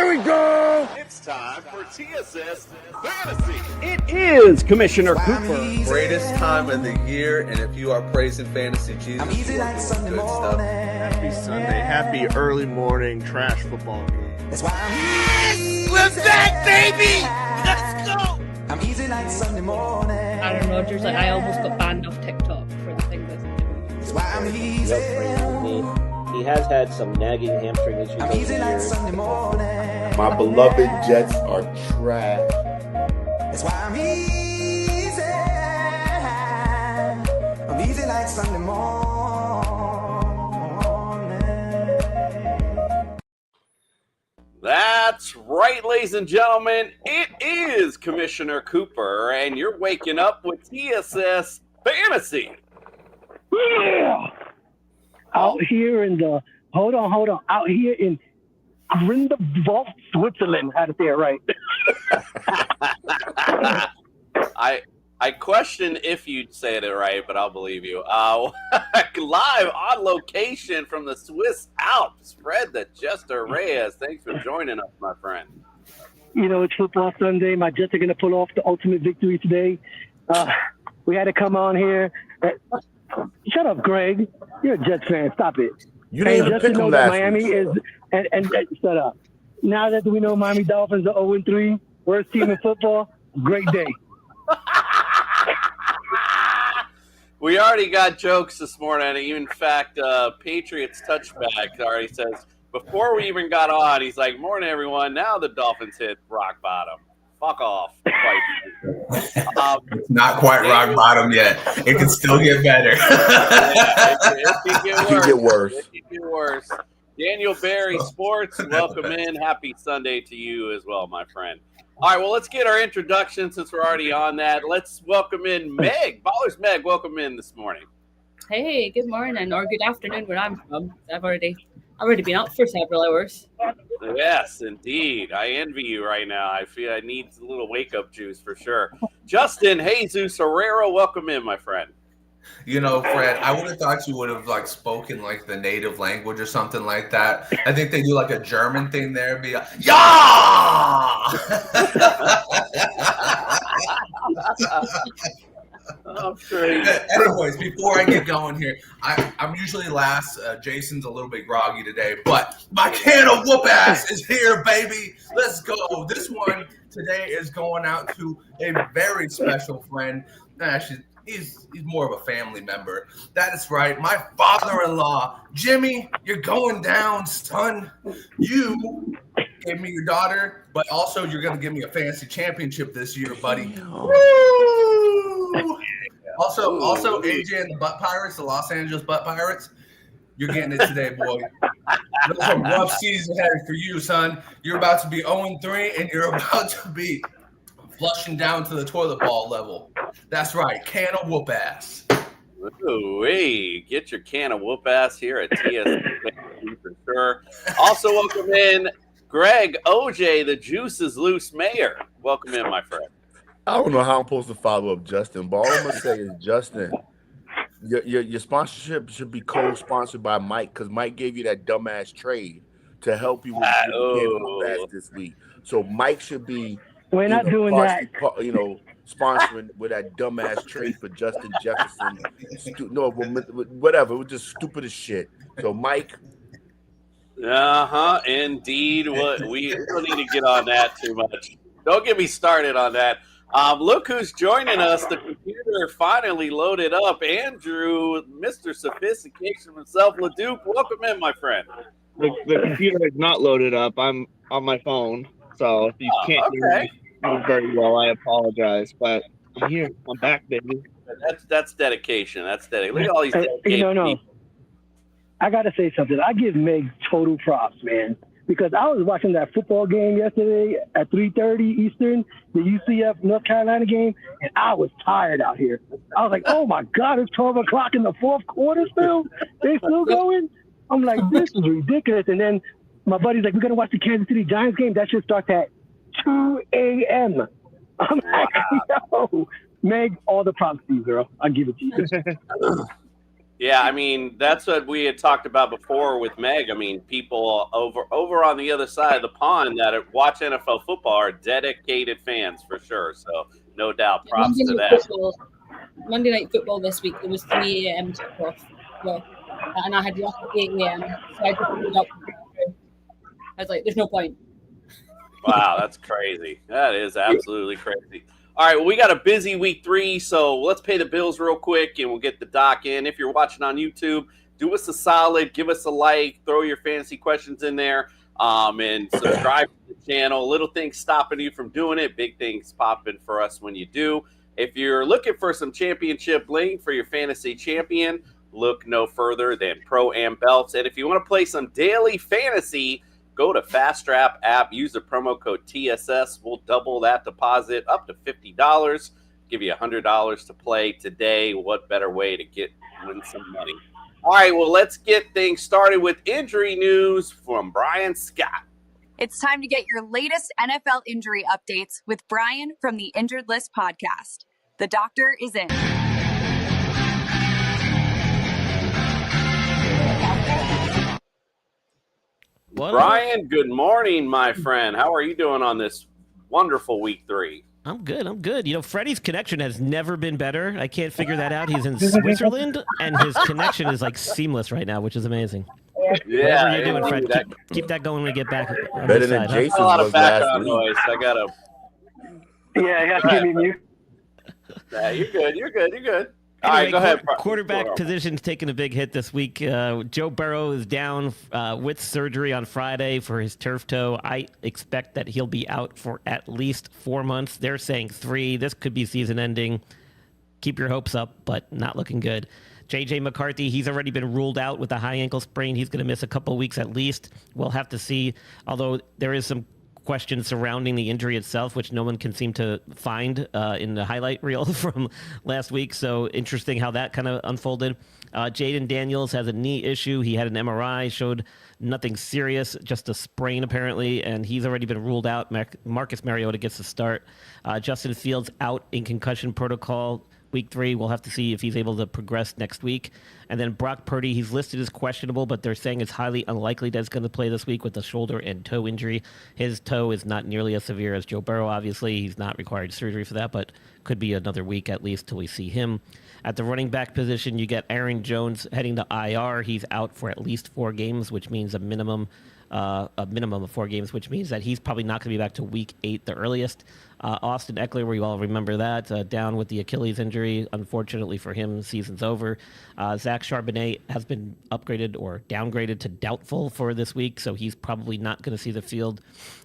Here we go! It's time for TSS Fantasy. It is Commissioner Cooper. Greatest time of the year, and if you are praising fantasy Jesus, you are doing good stuff. Happy Sunday. Happy early morning trash football game. That's why We're back, baby! Let's go! I'm easy like Sunday morning. Aaron Rodgers, like, I almost got banned off TikTok for the thing with That's why I'm easy. He has had some nagging hamstring issues I'm over the easy like years. Sunday morning. My beloved Jets are trash. That's why I'm easy. I'm easy like Sunday morning. That's right, ladies and gentlemen. It is Commissioner Cooper, and you're waking up with TSS Fantasy. Yeah. Out here in the hold on. Out here in Grindelwald, Switzerland. How to say it right? I question if you'd say it right, but I'll believe you. Live on location from the Swiss Alps, Fred the Jester Reyes. Thanks for joining us, my friend. You know, it's football Sunday. My Jets are going to pull off the ultimate victory today. We had to come on here. Shut up, Greg. You're a Jets fan. Stop it. You didn't even just pick to know them that last Miami week. is and shut up. Now that we know Miami Dolphins are 0-3, worst team in football. Great day. We already got jokes this morning. In fact, Patriots touchback already says, before we even got on, he's like, morning, everyone. Now the Dolphins hit rock bottom. Fuck off. It's not quite rock bottom yet. It can still get better. It can get worse. It can get worse. It can get worse. Daniel Barry Sports, welcome in. Happy Sunday to you as well, my friend. All right, well, let's get our introduction since we're already on that. Let's welcome in Meg. Ballers Meg, welcome in this morning. Hey, good morning or good afternoon where I'm from. I've already been up for several hours. Yes, indeed. I envy you right now. I feel I need a little wake-up juice for sure. Justin Jesus Herrera, welcome in, my friend. You know, Fred, I would have thought you would have spoken like the native language or something like that. I think they do like a German thing there, be like, yeah. I'm sure. Anyways, before I get going here, I'm usually last. Jason's a little bit groggy today, but my can of whoop ass is here, baby. Let's go. This one today is going out to a very special friend. Actually, he's more of a family member. That is right. My father-in-law, Jimmy, you're going down, son. You gave me your daughter, but also you're going to give me a fantasy championship this year, buddy. Woo! Also, AJ and the Butt Pirates, the Los Angeles Butt Pirates, you're getting it today, boy. There's a rough season ahead for you, son. You're about to be 0-3, and you're about to be flushing down to the toilet bowl level. That's right, can of whoop ass. Ooh, hey, get your can of whoop ass here at TS for sure. Also, welcome in Greg OJ, the Juice is Loose Mayor. Welcome in, my friend. I don't know how I'm supposed to follow up Justin, but all I'm gonna say is, Justin, your sponsorship should be co-sponsored by Mike, because Mike gave you that dumbass trade to help you with the this week. So Mike should be. We're not doing that. Sponsoring with that dumbass trade for Justin Jefferson. Whatever. It was just stupid as shit. So Mike. Indeed. We don't need to get on that too much. Don't get me started on that. Look who's joining us. The computer finally loaded up. Andrew, Mr. Sophistication himself, LeDuc. Welcome in, my friend. The computer is not loaded up. I'm on my phone, so if you can't hear me very well, I apologize. But I'm here. I'm back, baby. That's dedication. That's dedication. Look at all these dedicated people. I got to say something. I give Meg total props, man. Because I was watching that football game yesterday at 3:30 Eastern, the UCF North Carolina game, and I was tired out here. I was like, oh, my God, it's 12 o'clock in the fourth quarter still? They still going? I'm like, this is ridiculous. And then my buddy's like, we're going to watch the Kansas City Giants game. That should start at 2 a.m. I'm like, yo, Meg, all the props to you, girl. I'll give it to you. Yeah, I mean, that's what we had talked about before with Meg. I mean, people over on the other side of the pond that watch NFL football are dedicated fans for sure. So no doubt, props to that. Monday Night Football this week, it was 3 a.m. kickoff. Well, and I had work at 8 a.m. So I just ended up. I was like, there's no point. Wow, that's crazy. That is absolutely crazy. All right, well, we got a busy week 3, so let's pay the bills real quick, and we'll get the doc in. If you're watching on YouTube, do us a solid, give us a like, throw your fantasy questions in there, and subscribe to the channel. Little things stopping you from doing it, big things popping for us when you do. If you're looking for some championship bling for your fantasy champion, look no further than Pro-Am Belts. And if you want to play some daily fantasy, go to Fast Strap app, use the promo code TSS. We'll double that deposit up to $50. Give you $100 to play today. What better way to win some money? All right, well, let's get things started with injury news from Brian Scott. It's time to get your latest NFL injury updates with Brian from the Injured List podcast. The doctor is in. Brian, good morning, my friend. How are you doing on this wonderful week 3? I'm good. You know, Freddie's connection has never been better. I can't figure that out. He's in Switzerland, and his connection is like seamless right now, which is amazing. Yeah, whatever you're doing, Fred, keep that going when we get back. Better than Jason's a lot of background last week. noise. I gotta. Yeah, I got to give me mute. Yeah, you're good. Anyway, All right, go ahead. Quarterback position's taking a big hit this week. Joe Burrow is down with surgery on Friday for his turf toe. I expect that he'll be out for at least 4 months. They're saying 3. This could be season ending. Keep your hopes up, but not looking good. J.J. McCarthy, he's already been ruled out with a high ankle sprain. He's going to miss a couple of weeks at least. We'll have to see, although there is some questions surrounding the injury itself, which no one can seem to find in the highlight reel from last week. So interesting how that kind of unfolded. Jaden Daniels has a knee issue. He had an MRI, showed nothing serious, just a sprain apparently, and he's already been ruled out. Marcus Mariota gets the start. Justin Fields out in concussion protocol. Week 3, we'll have to see if he's able to progress next week. And then Brock Purdy, he's listed as questionable, but they're saying it's highly unlikely that he's going to play this week with a shoulder and toe injury. His toe is not nearly as severe as Joe Burrow, obviously. He's not required surgery for that, but could be another week at least till we see him. At the running back position, you get Aaron Jones heading to IR. He's out for at least 4 games, which means a minimum of 4 games, which means that he's probably not going to be back to week 8, the earliest. Austin Eckler, we all remember that, down with the Achilles injury. Unfortunately for him, season's over. Zach Charbonnet has been upgraded or downgraded to doubtful for this week, so he's probably not going to see the field.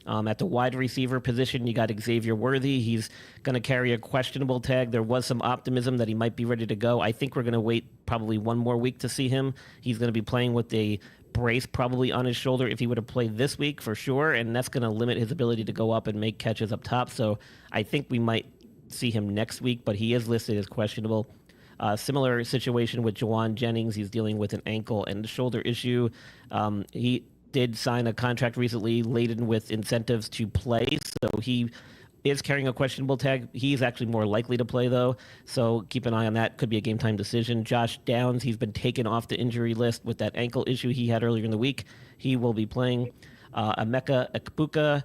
At the wide receiver position, you got Xavier Worthy. He's going to carry a questionable tag. There was some optimism that he might be ready to go. I think we're going to wait probably 1 more week to see him. He's going to be playing with a brace probably on his shoulder if he would have played this week for sure, and that's going to limit his ability to go up and make catches up top. So I think we might see him next week, but he is listed as questionable. Similar situation with Jawan Jennings. He's dealing with an ankle and shoulder issue. He did sign a contract recently laden with incentives to play, so he is carrying a questionable tag. He's actually more likely to play, though, so keep an eye on that. Could be a game-time decision. Josh Downs, he's been taken off the injury list with that ankle issue he had earlier in the week. He will be playing. Emeka Ekpuka,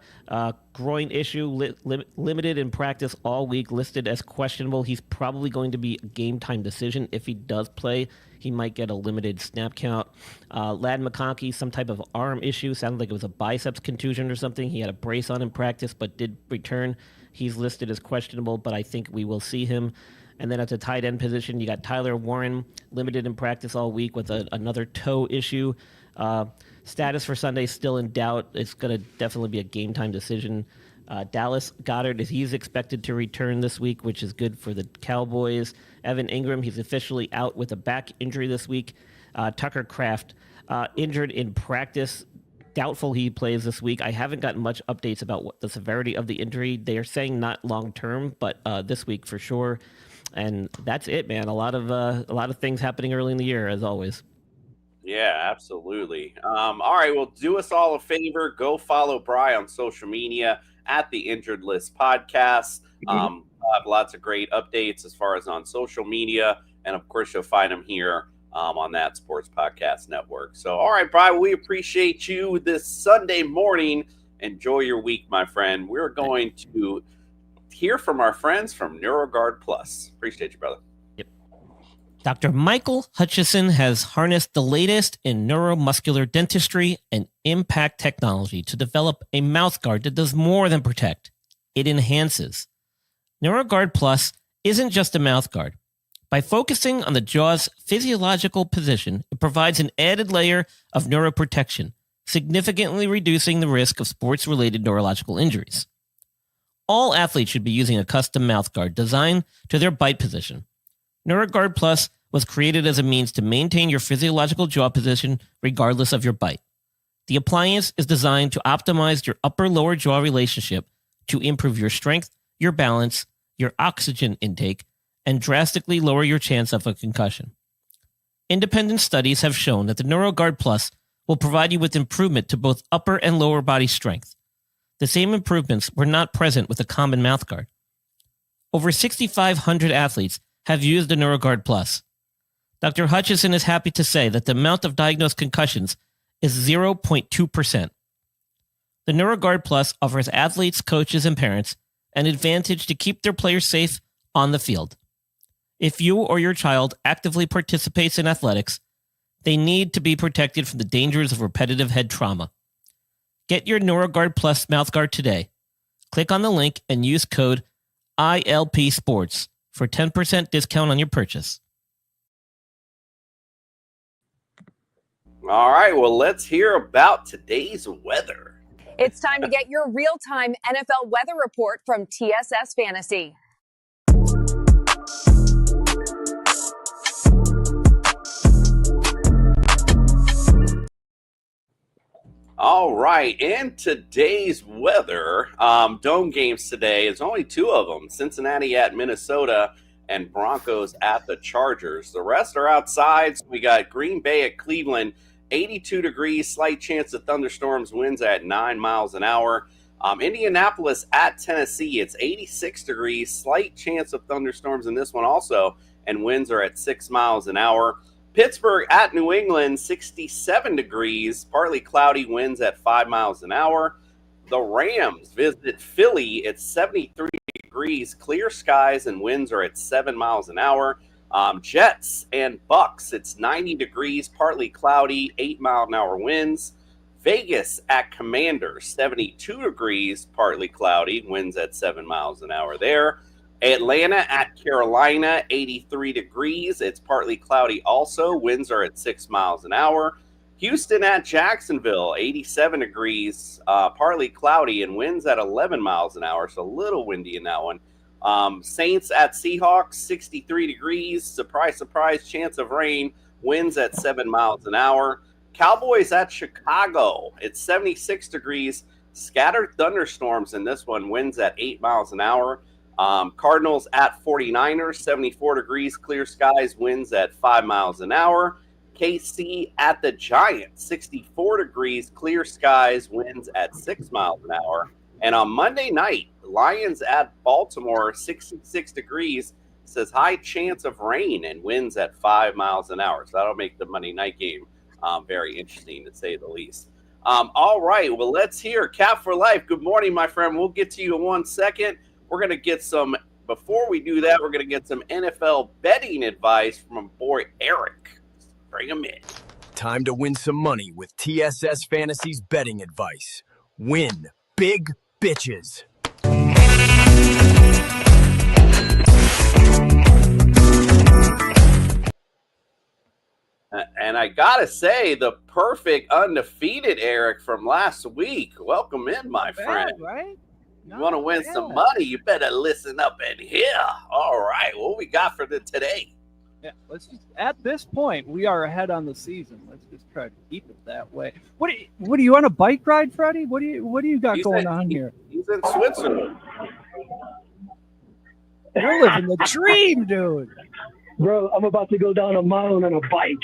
groin issue, limited in practice all week, listed as questionable. He's probably going to be a game-time decision. If he does play, he might get a limited snap count. Ladd McConkey, some type of arm issue. Sounded like it was a biceps contusion or something. He had a brace on in practice but did return. He's listed as questionable, but I think we will see him. And then at the tight end position, you got Tyler Warren, limited in practice all week with another toe issue. Status for Sunday still in doubt. It's going to definitely be a game-time decision. Dallas Goedert, he's expected to return this week, which is good for the Cowboys. Evan Ingram, he's officially out with a back injury this week. Tucker Kraft, injured in practice. Doubtful he plays this week. I haven't gotten much updates about what the severity of the injury. They are saying not long-term, but this week for sure. And that's it, man. A lot of things happening early in the year, as always. Yeah, absolutely. All right, well, do us all a favor. Go follow Bri on social media at the Injured List Podcast. I'll have lots of great updates as far as on social media. And, of course, you'll find him here on that Sports Podcast Network. So, all right, Brian, we appreciate you this Sunday morning. Enjoy your week, my friend. We're going to hear from our friends from NeuroGuard Plus. Appreciate you, brother. Dr. Michael Hutchison has harnessed the latest in neuromuscular dentistry and impact technology to develop a mouthguard that does more than protect. It enhances. NeuroGuard Plus isn't just a mouthguard. By focusing on the jaw's physiological position, it provides an added layer of neuroprotection, significantly reducing the risk of sports-related neurological injuries. All athletes should be using a custom mouthguard designed to their bite position. NeuroGuard Plus was created as a means to maintain your physiological jaw position regardless of your bite. The appliance is designed to optimize your upper-lower jaw relationship to improve your strength, your balance, your oxygen intake, and drastically lower your chance of a concussion. Independent studies have shown that the NeuroGuard Plus will provide you with improvement to both upper and lower body strength. The same improvements were not present with a common mouthguard. Over 6,500 athletes have used the NeuroGuard Plus. Dr. Hutchison is happy to say that the amount of diagnosed concussions is 0.2%. The NeuroGuard Plus offers athletes, coaches, and parents an advantage to keep their players safe on the field. If you or your child actively participates in athletics, they need to be protected from the dangers of repetitive head trauma. Get your NeuroGuard Plus mouthguard today. Click on the link and use code ILP Sports for 10% discount on your purchase. All right, well, let's hear about today's weather. It's time to get your real-time NFL weather report from TSS Fantasy. All right, and today's weather, dome games today, is only two of them, Cincinnati at Minnesota and Broncos at the Chargers. The rest are outside. So we got Green Bay at Cleveland, 82 degrees, slight chance of thunderstorms, winds at 9 miles an hour. Indianapolis at Tennessee, it's 86 degrees, slight chance of thunderstorms in this one also, and winds are at 6 miles an hour. Pittsburgh at New England, 67 degrees, partly cloudy, winds at 5 miles an hour. The Rams visit Philly, it's 73 degrees, clear skies, and winds are at 7 miles an hour. Jets and Bucks, it's 90 degrees, partly cloudy, 8 mile an hour winds. Vegas at Commanders, 72 degrees, partly cloudy, winds at 7 miles an hour there. Atlanta at Carolina, 83 degrees. It's partly cloudy also. Winds are at 6 miles an hour. Houston at Jacksonville, 87 degrees, partly cloudy, and winds at 11 miles an hour, so a little windy in that one. Saints at Seahawks, 63 degrees. Surprise, surprise, chance of rain. Winds at 7 miles an hour. Cowboys at Chicago, it's 76 degrees. Scattered thunderstorms in this one. Winds at 8 miles an hour. Cardinals at 49ers, 74 degrees, clear skies, winds at 5 miles an hour. KC at the Giants, 64 degrees, clear skies, winds at 6 miles an hour. And on Monday night, Lions at Baltimore, 66 degrees, says high chance of rain and winds at 5 miles an hour. So that'll make the Monday night game very interesting, to say the least. All right, well, let's hear Cap for Life. Good morning, my friend. We'll get to you in 1 second. We're going to get some, before we do that, we're going to get some NFL betting advice from my boy Eric. Bring him in. Time to win some money with TSS Fantasy's betting advice. Win big bitches. And I got to say, the perfect undefeated Eric from last week. Welcome in, my friend. Right? You want to win some money, you better listen up in here. All right, what we got for today? Yeah, let's just, at this point, we are ahead on the season. Let's just try to keep it that way. What are you on a bike ride, Freddie? What do you got going on here? He's in Switzerland. You're living the dream, dude. Bro, I'm about to go down a mountain on a bike.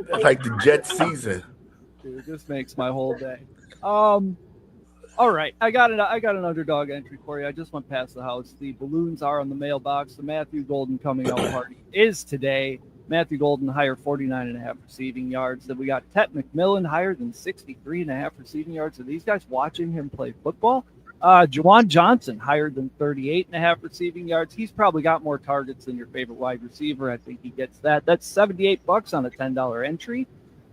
It's like the jet season. Dude, this makes my whole day. All right, I got an underdog entry for you. I just went past the house. The balloons are on the mailbox. The Matthew Golden coming out party is today. Matthew Golden higher 49.5 receiving yards. Then we got Tet McMillan higher than 63.5 receiving yards. Are these guys watching him play football? Juwan Johnson higher than 38.5 receiving yards. He's probably got more targets than your favorite wide receiver. I think he gets that. That's $78 on a $10 entry.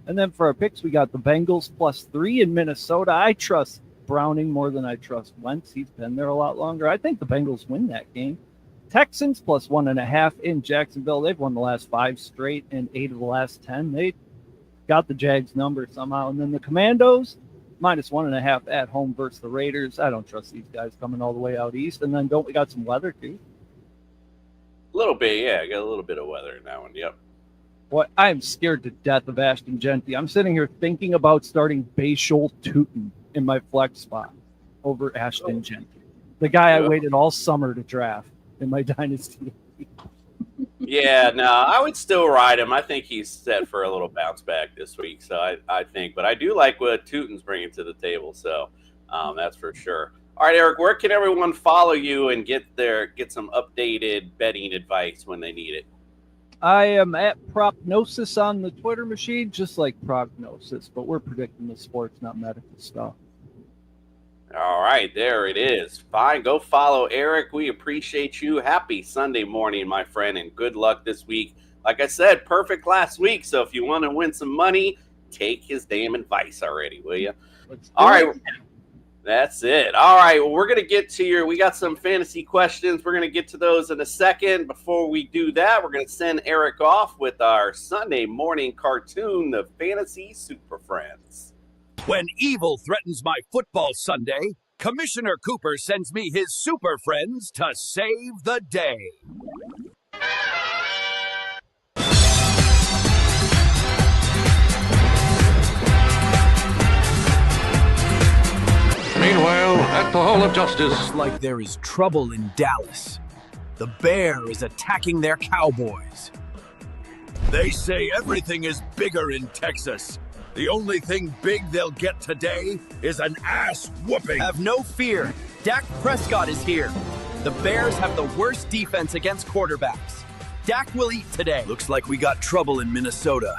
And then for our picks, we got the Bengals +3 in Minnesota. I trust Browning more than I trust Wentz. He's been there a lot longer. I think the Bengals win that game. Texans +1.5 in Jacksonville. They've won the last 5 straight and 8 of the last 10. They got the Jags number somehow. And then the Commandos -1.5 at home versus the Raiders. I don't trust these guys coming all the way out east. And then don't we got some weather too? A little bit, yeah. I got a little bit of weather in that one. Yep. What I'm scared to death of Ashton Genty. I'm sitting here thinking about starting Bayshul Tootin in my flex spot over Ashton Genty, the guy I waited all summer to draft in my dynasty. Yeah, no, I would still ride him. I think he's set for a little bounce back this week. So I think, but I do like what Tootin's bringing to the table. So that's for sure. All right, Eric, where can everyone follow you and get some updated betting advice when they need it? I am at Prognosis on the Twitter machine, just like Prognosis, but we're predicting the sports, not medical stuff. All right, there it is. Fine, go follow Eric. We appreciate you. Happy Sunday morning, my friend, and good luck this week. Like I said, perfect last week, so if you want to win some money, take his damn advice already, will you? All right. That's it. All right. Well, we're going to get to we got some fantasy questions. We're going to get to those in a second. Before we do that, we're going to send Eric off with our Sunday morning cartoon, the Fantasy Super Friends. When evil threatens my football Sunday, Commissioner Cooper sends me his super friends to save the day. Meanwhile, at the Hall of Justice. Looks like there is trouble in Dallas. The Bear is attacking their Cowboys. They say everything is bigger in Texas. The only thing big they'll get today is an ass whooping. Have no fear. Dak Prescott is here. The Bears have the worst defense against quarterbacks. Dak will eat today. Looks like we got trouble in Minnesota.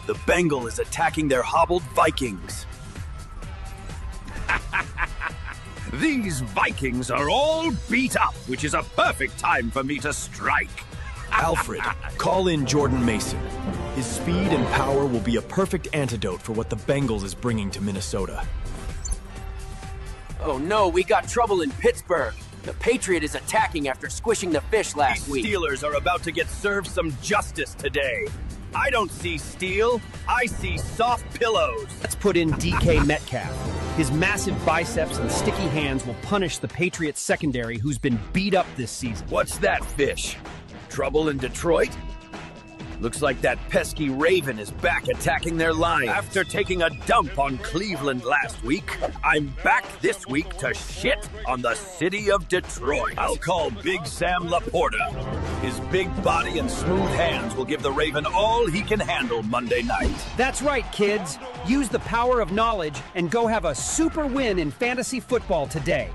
The Bengal is attacking their hobbled Vikings. These Vikings are all beat up, which is a perfect time for me to strike. Alfred, call in Jordan Mason. His speed and power will be a perfect antidote for what the Bengals is bringing to Minnesota. Oh no, we got trouble in Pittsburgh. The Patriot is attacking after squishing the fish last week. The Steelers are about to get served some justice today. I don't see steel, I see soft pillows. Let's put in DK Metcalf. His massive biceps and sticky hands will punish the Patriots secondary, who's been beat up this season. What's that fish? Trouble in Detroit? Looks like that pesky Raven is back attacking their line. After taking a dump on Cleveland last week, I'm back this week to shit on the city of Detroit. I'll call Big Sam Laporta. His big body and smooth hands will give the Raven all he can handle Monday night. That's right, kids. Use the power of knowledge and go have a super win in fantasy football today.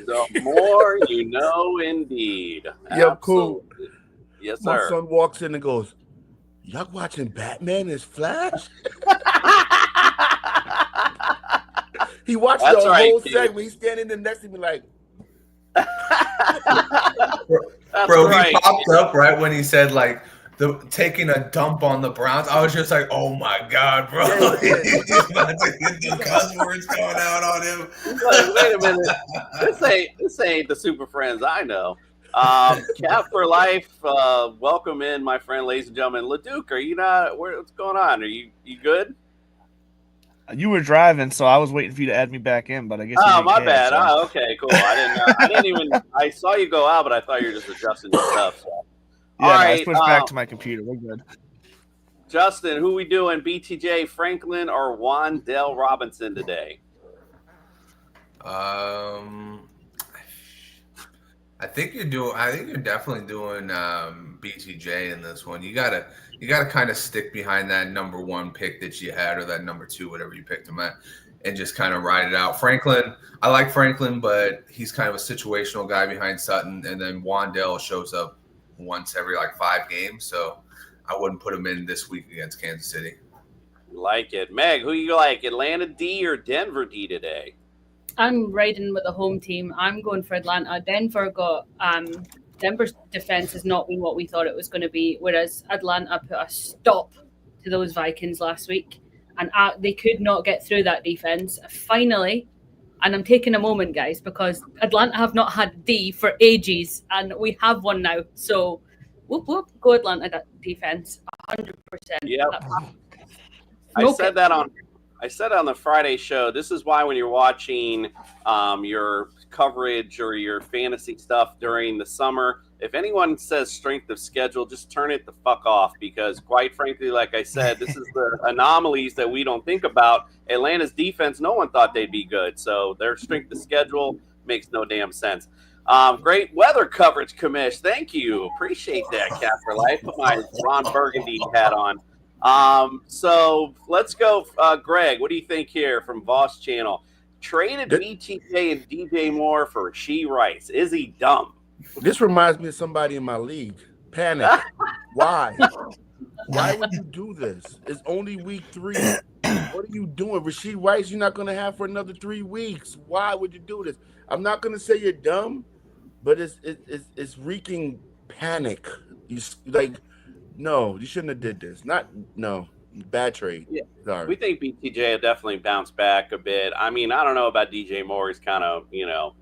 The more you know, indeed. Yeah, cool. Yes, My sir. son walks in and goes, "Y'all watching Batman as Flash?" He watched That's the right, whole kid. segment. He's standing there next to me like, Bro, right. he popped up right when he said like taking a dump on the Browns. I was just like, oh my god, bro. He's about to get the cuss words going out on him. Like, wait a minute. This ain't the Super Friends I know. Cap for life. Welcome in, my friend, ladies and gentlemen. LeDuc, are you not? What's going on? Are you good? You were driving, so I was waiting for you to add me back in, but I guess. Oh, my bad. Oh, okay, cool. I didn't even. I saw you go out, but I thought you were just adjusting your stuff. So. Yeah, All no, I right, switched back to my computer. We're good. Justin, who we doing? BTJ Franklin or Wandale Robinson today? I think you're definitely doing BTJ in this one. You gotta kind of stick behind that number 1 pick that you had, or that number 2, whatever you picked him at, and just kind of ride it out. Franklin, I like Franklin, but he's kind of a situational guy behind Sutton, and then Wandell shows up once every 5 games, so I wouldn't put him in this week against Kansas City. Like it. Meg, who you like, Atlanta D or Denver D today? I'm riding with the home team. I'm going for Atlanta. Denver's defense has not been what we thought it was going to be, whereas Atlanta put a stop to those Vikings last week, and they could not get through that defense. Finally, and I'm taking a moment, guys, because Atlanta have not had D for ages, and we have one now. So, whoop, whoop, go Atlanta defense, 100%. Yeah. I said that on the Friday show. This is why when you're watching your coverage or your fantasy stuff during the summer, if anyone says strength of schedule, just turn it the fuck off, because quite frankly, like I said, this is the anomalies that we don't think about. Atlanta's defense, no one thought they'd be good. So their strength of schedule makes no damn sense. Great weather coverage, Kamish. Thank you. Appreciate that, Cap for Life. Put my Ron Burgundy hat on. So let's go. Greg, what do you think here from Voss Channel? Traded BTJ and DJ Moore for Rashee Rice. Is he dumb? This reminds me of somebody in my league. Panic. Why? Why would you do this? It's only week 3. What are you doing? Rashee Rice, you're not going to have for another 3 weeks. Why would you do this? I'm not going to say you're dumb, but it's wreaking panic. No, you shouldn't have did this. Bad trade. Yeah. Sorry. We think BTJ will definitely bounce back a bit. I mean, I don't know about DJ Moore. He's kind of,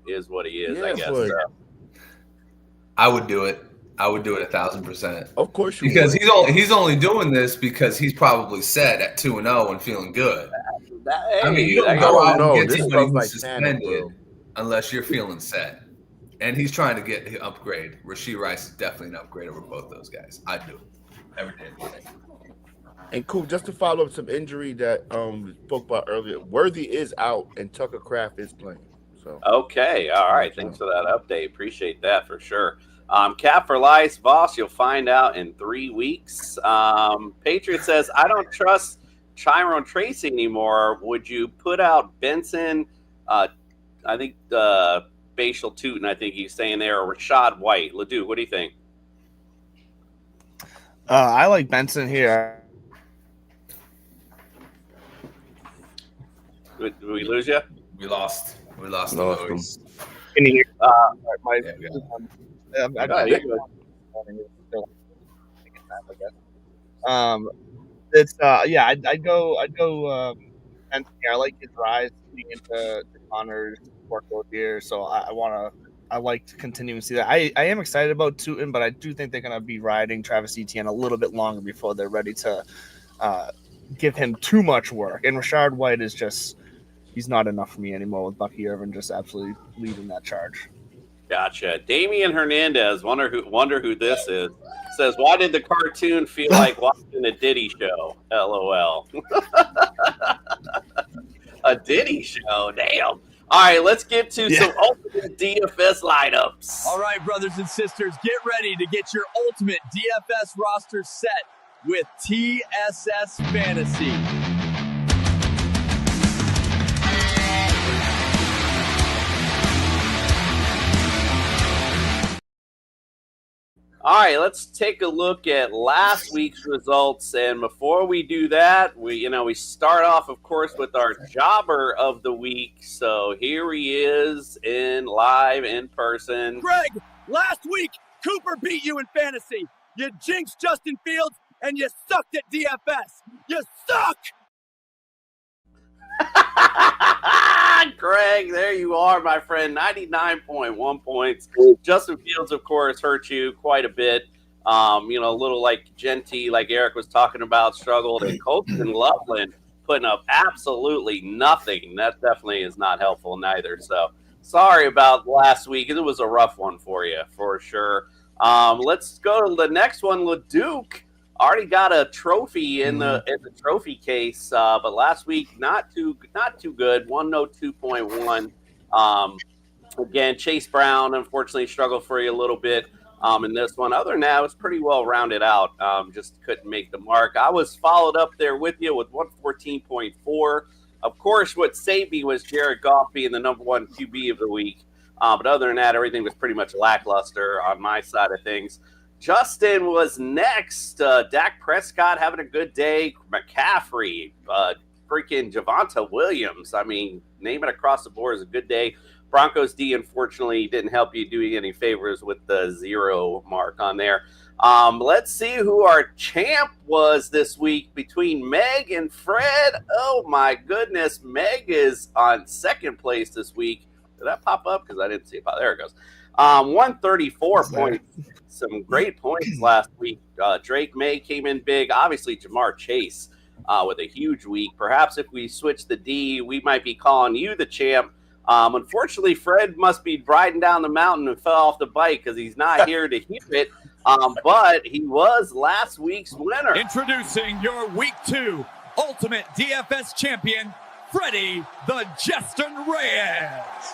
is what he is, I guess. So. I would do it. I would do it 1,000%. Of course you because would. he's only doing this because he's probably set at 2-0 and feeling good. I mean, you don't go out and get somebody who's suspended unless you're feeling set. And he's trying to get an upgrade. Rashee Rice is definitely an upgrade over both those guys. I'd do it. Every day. And cool, just to follow up some injury that spoke about earlier, Worthy is out and Tucker Kraft is playing. So okay, all right. Thanks for that update. Appreciate that for sure. Cap for Lice, Voss, you'll find out in 3 weeks. Patriot says, I don't trust Tyrone Tracy anymore. Would you put out Benson? I think Bashal Tootin, I think he's saying there, or Rashad White. Ledoux, what do you think? I like Benson here. Did we lose you? We lost the voice. Can you hear? I'd go Benson here. I like his rise into Connor's workload here, so I like to continue to see that. I am excited about Tootin, but I do think they're going to be riding Travis Etienne a little bit longer before they're ready to give him too much work. And Rashad White is just, he's not enough for me anymore with Bucky Irvin just absolutely leading that charge. Gotcha. Damian Hernandez, wonder who this is, says, why did the cartoon feel like watching a Diddy show? LOL. A Diddy show, damn. All right, let's get to some ultimate DFS lineups. All right, brothers and sisters, get ready to get your ultimate DFS roster set with TSS Fantasy. All right, let's take a look at last week's results. And before we do that, we start off, of course, with our jobber of the week. So here he is live in person. Greg, last week, Cooper beat you in fantasy. You jinxed Justin Fields, and you sucked at DFS. You suck! Greg, there you are, my friend. 99.1 points. Justin Fields, of course, hurt you quite a bit. A little like Genty, like Eric was talking about, struggled. And Colton Loveland putting up absolutely nothing. That definitely is not helpful neither. So sorry about last week. It was a rough one for you, for sure. Let's go to the next one. LeDuc already got a trophy in the trophy case, but last week not too good. 102.1. Again, Chase Brown unfortunately struggled for you a little bit in this one. Other than that, it was pretty well rounded out. Just couldn't make the mark. I was followed up there with you with 114.4. Of course, what saved me was Jared Goff being the number one QB of the week. But other than that, everything was pretty much lackluster on my side of things. Justin was next. Dak Prescott having a good day. McCaffrey, freaking Javonte Williams. I mean, name it across the board is a good day. Broncos D, unfortunately, didn't help you doing any favors with the 0 mark on there. Let's see who our champ was this week between Meg and Fred. Oh, my goodness. Meg is on second place this week. Did that pop up? Because I didn't see it. There it goes. 134 points. Some great points last week. Drake May came in big. Obviously, Jamar Chase with a huge week. Perhaps if we switch the D, we might be calling you the champ. Unfortunately, Fred must be riding down the mountain and fell off the bike because he's not here to hear it. But he was last week's winner. Introducing your Week 2 Ultimate DFS Champion, Freddie the Justin Reyes.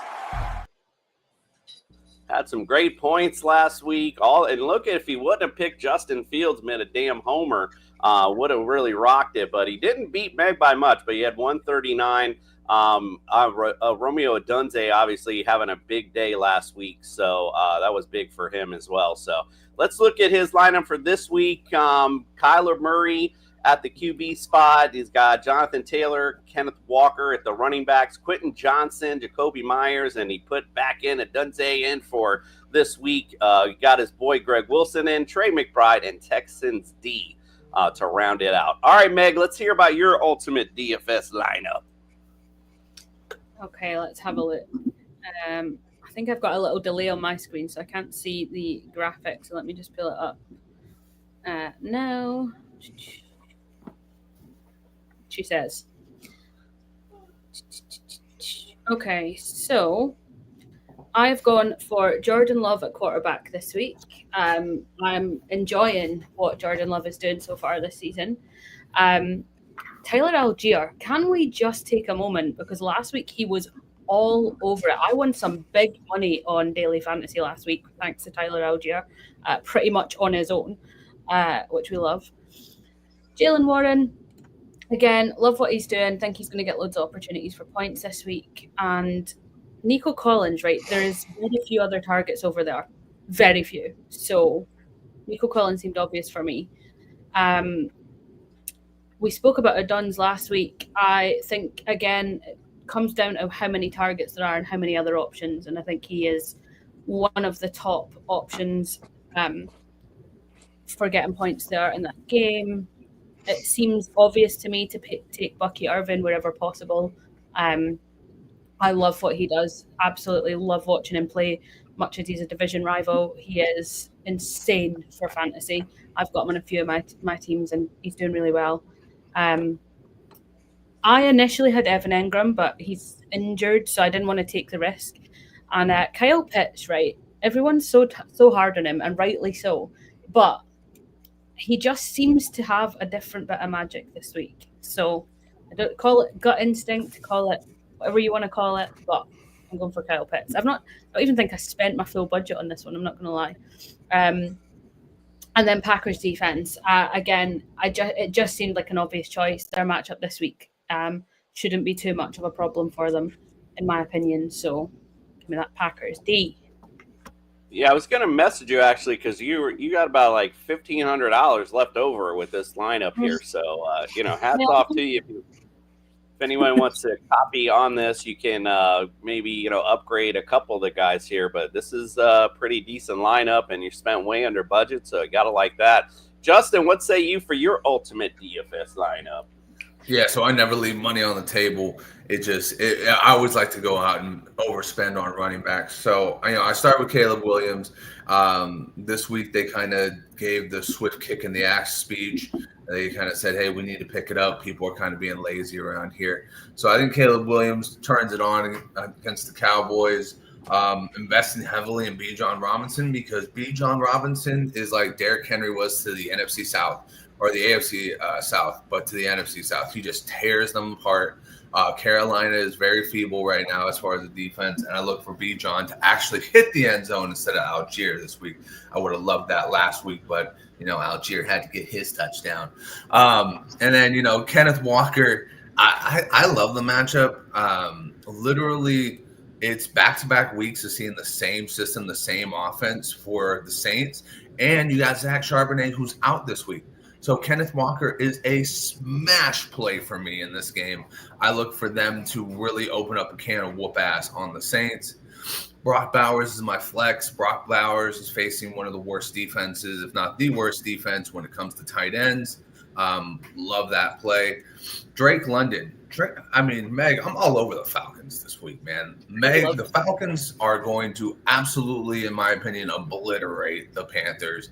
Had some great points last week. And look, if he wouldn't have picked Justin Fields, made a damn homer, would have really rocked it. But he didn't beat Meg by much, but he had 139. Romeo Odunze obviously having a big day last week, so that was big for him as well. So let's look at his lineup for this week. Kyler Murray at the QB spot. He's got Jonathan Taylor, Kenneth Walker at the running backs, Quentin Johnson, Jacoby Myers, and he put back in Odunze in for this week. He got his boy Greg Wilson in, Trey McBride, and Texans D to round it out. All right, Meg, let's hear about your ultimate DFS lineup. Okay, let's have a look. I think I've got a little delay on my screen, so I can't see the graphics. So let me just pull it up. No. She says. Okay, so I've gone for Jordan Love at quarterback this week. I'm enjoying what Jordan Love is doing so far this season. Tyler Algier, can we just take a moment? Because last week he was all over it. I won some big money on Daily Fantasy last week, thanks to Tyler Algier, pretty much on his own, which we love. Jaylen Warren, again, love what he's doing. Think he's going to get loads of opportunities for points this week. And Nico Collins, right, there's very few other targets over there. Very few. So Nico Collins seemed obvious for me. We spoke about Aduns last week. I think, again, it comes down to how many targets there are and how many other options. And I think he is one of the top options for getting points there in that game. It seems obvious to me to take Bucky Irvin wherever possible. I love what he does. Absolutely love watching him play. Much as he's a division rival, he is insane for fantasy. I've got him on a few of my teams, and he's doing really well. I initially had Evan Engram, but he's injured, so I didn't want to take the risk. And Kyle Pitts, right? Everyone's so hard on him, and rightly so. But he just seems to have a different bit of magic this week. So I don't call it gut instinct, call it whatever you want to call it, but I'm going for Kyle Pitts. I don't even think I spent my full budget on this one. I'm not going to lie. And then Packers defense. Again, it just seemed like an obvious choice. Their matchup this week shouldn't be too much of a problem for them, in my opinion. So give me that Packers D. Yeah, I was going to message you actually because you got about like $1,500 left over with this lineup here. So hats off to you. If anyone wants to copy on this, you can maybe upgrade a couple of the guys here. But this is a pretty decent lineup, and you spent way under budget, so you got to like that. Justin, what say you for your ultimate DFS lineup? Yeah, so I never leave money on the table. I always like to go out and overspend on running backs. So I start with Caleb Williams. This week they kind of gave the swift kick in the ass speech. They kind of said, hey, we need to pick it up. People are kind of being lazy around here. So I think Caleb Williams turns it on against the Cowboys. Investing heavily in Bijan Robinson because Bijan Robinson is like Derrick Henry was to the NFC South or the AFC South, but to the NFC South. He just tears them apart. Carolina is very feeble right now as far as the defense, and I look for Bijan to actually hit the end zone instead of Algier this week. I would have loved that last week, but Algier had to get his touchdown. And then Kenneth Walker. I love the matchup. Literally, it's back-to-back weeks of seeing the same system, the same offense for the Saints, and you got Zach Charbonnet who's out this week. So Kenneth Walker is a smash play for me in this game. I look for them to really open up a can of whoop ass on the Saints. Brock Bowers is my flex. Brock Bowers is facing one of the worst defenses, if not the worst defense when it comes to tight ends. Love that play. Drake London. Meg, I'm all over the Falcons this week, man. Meg, the Falcons are going to absolutely, in my opinion, obliterate the Panthers.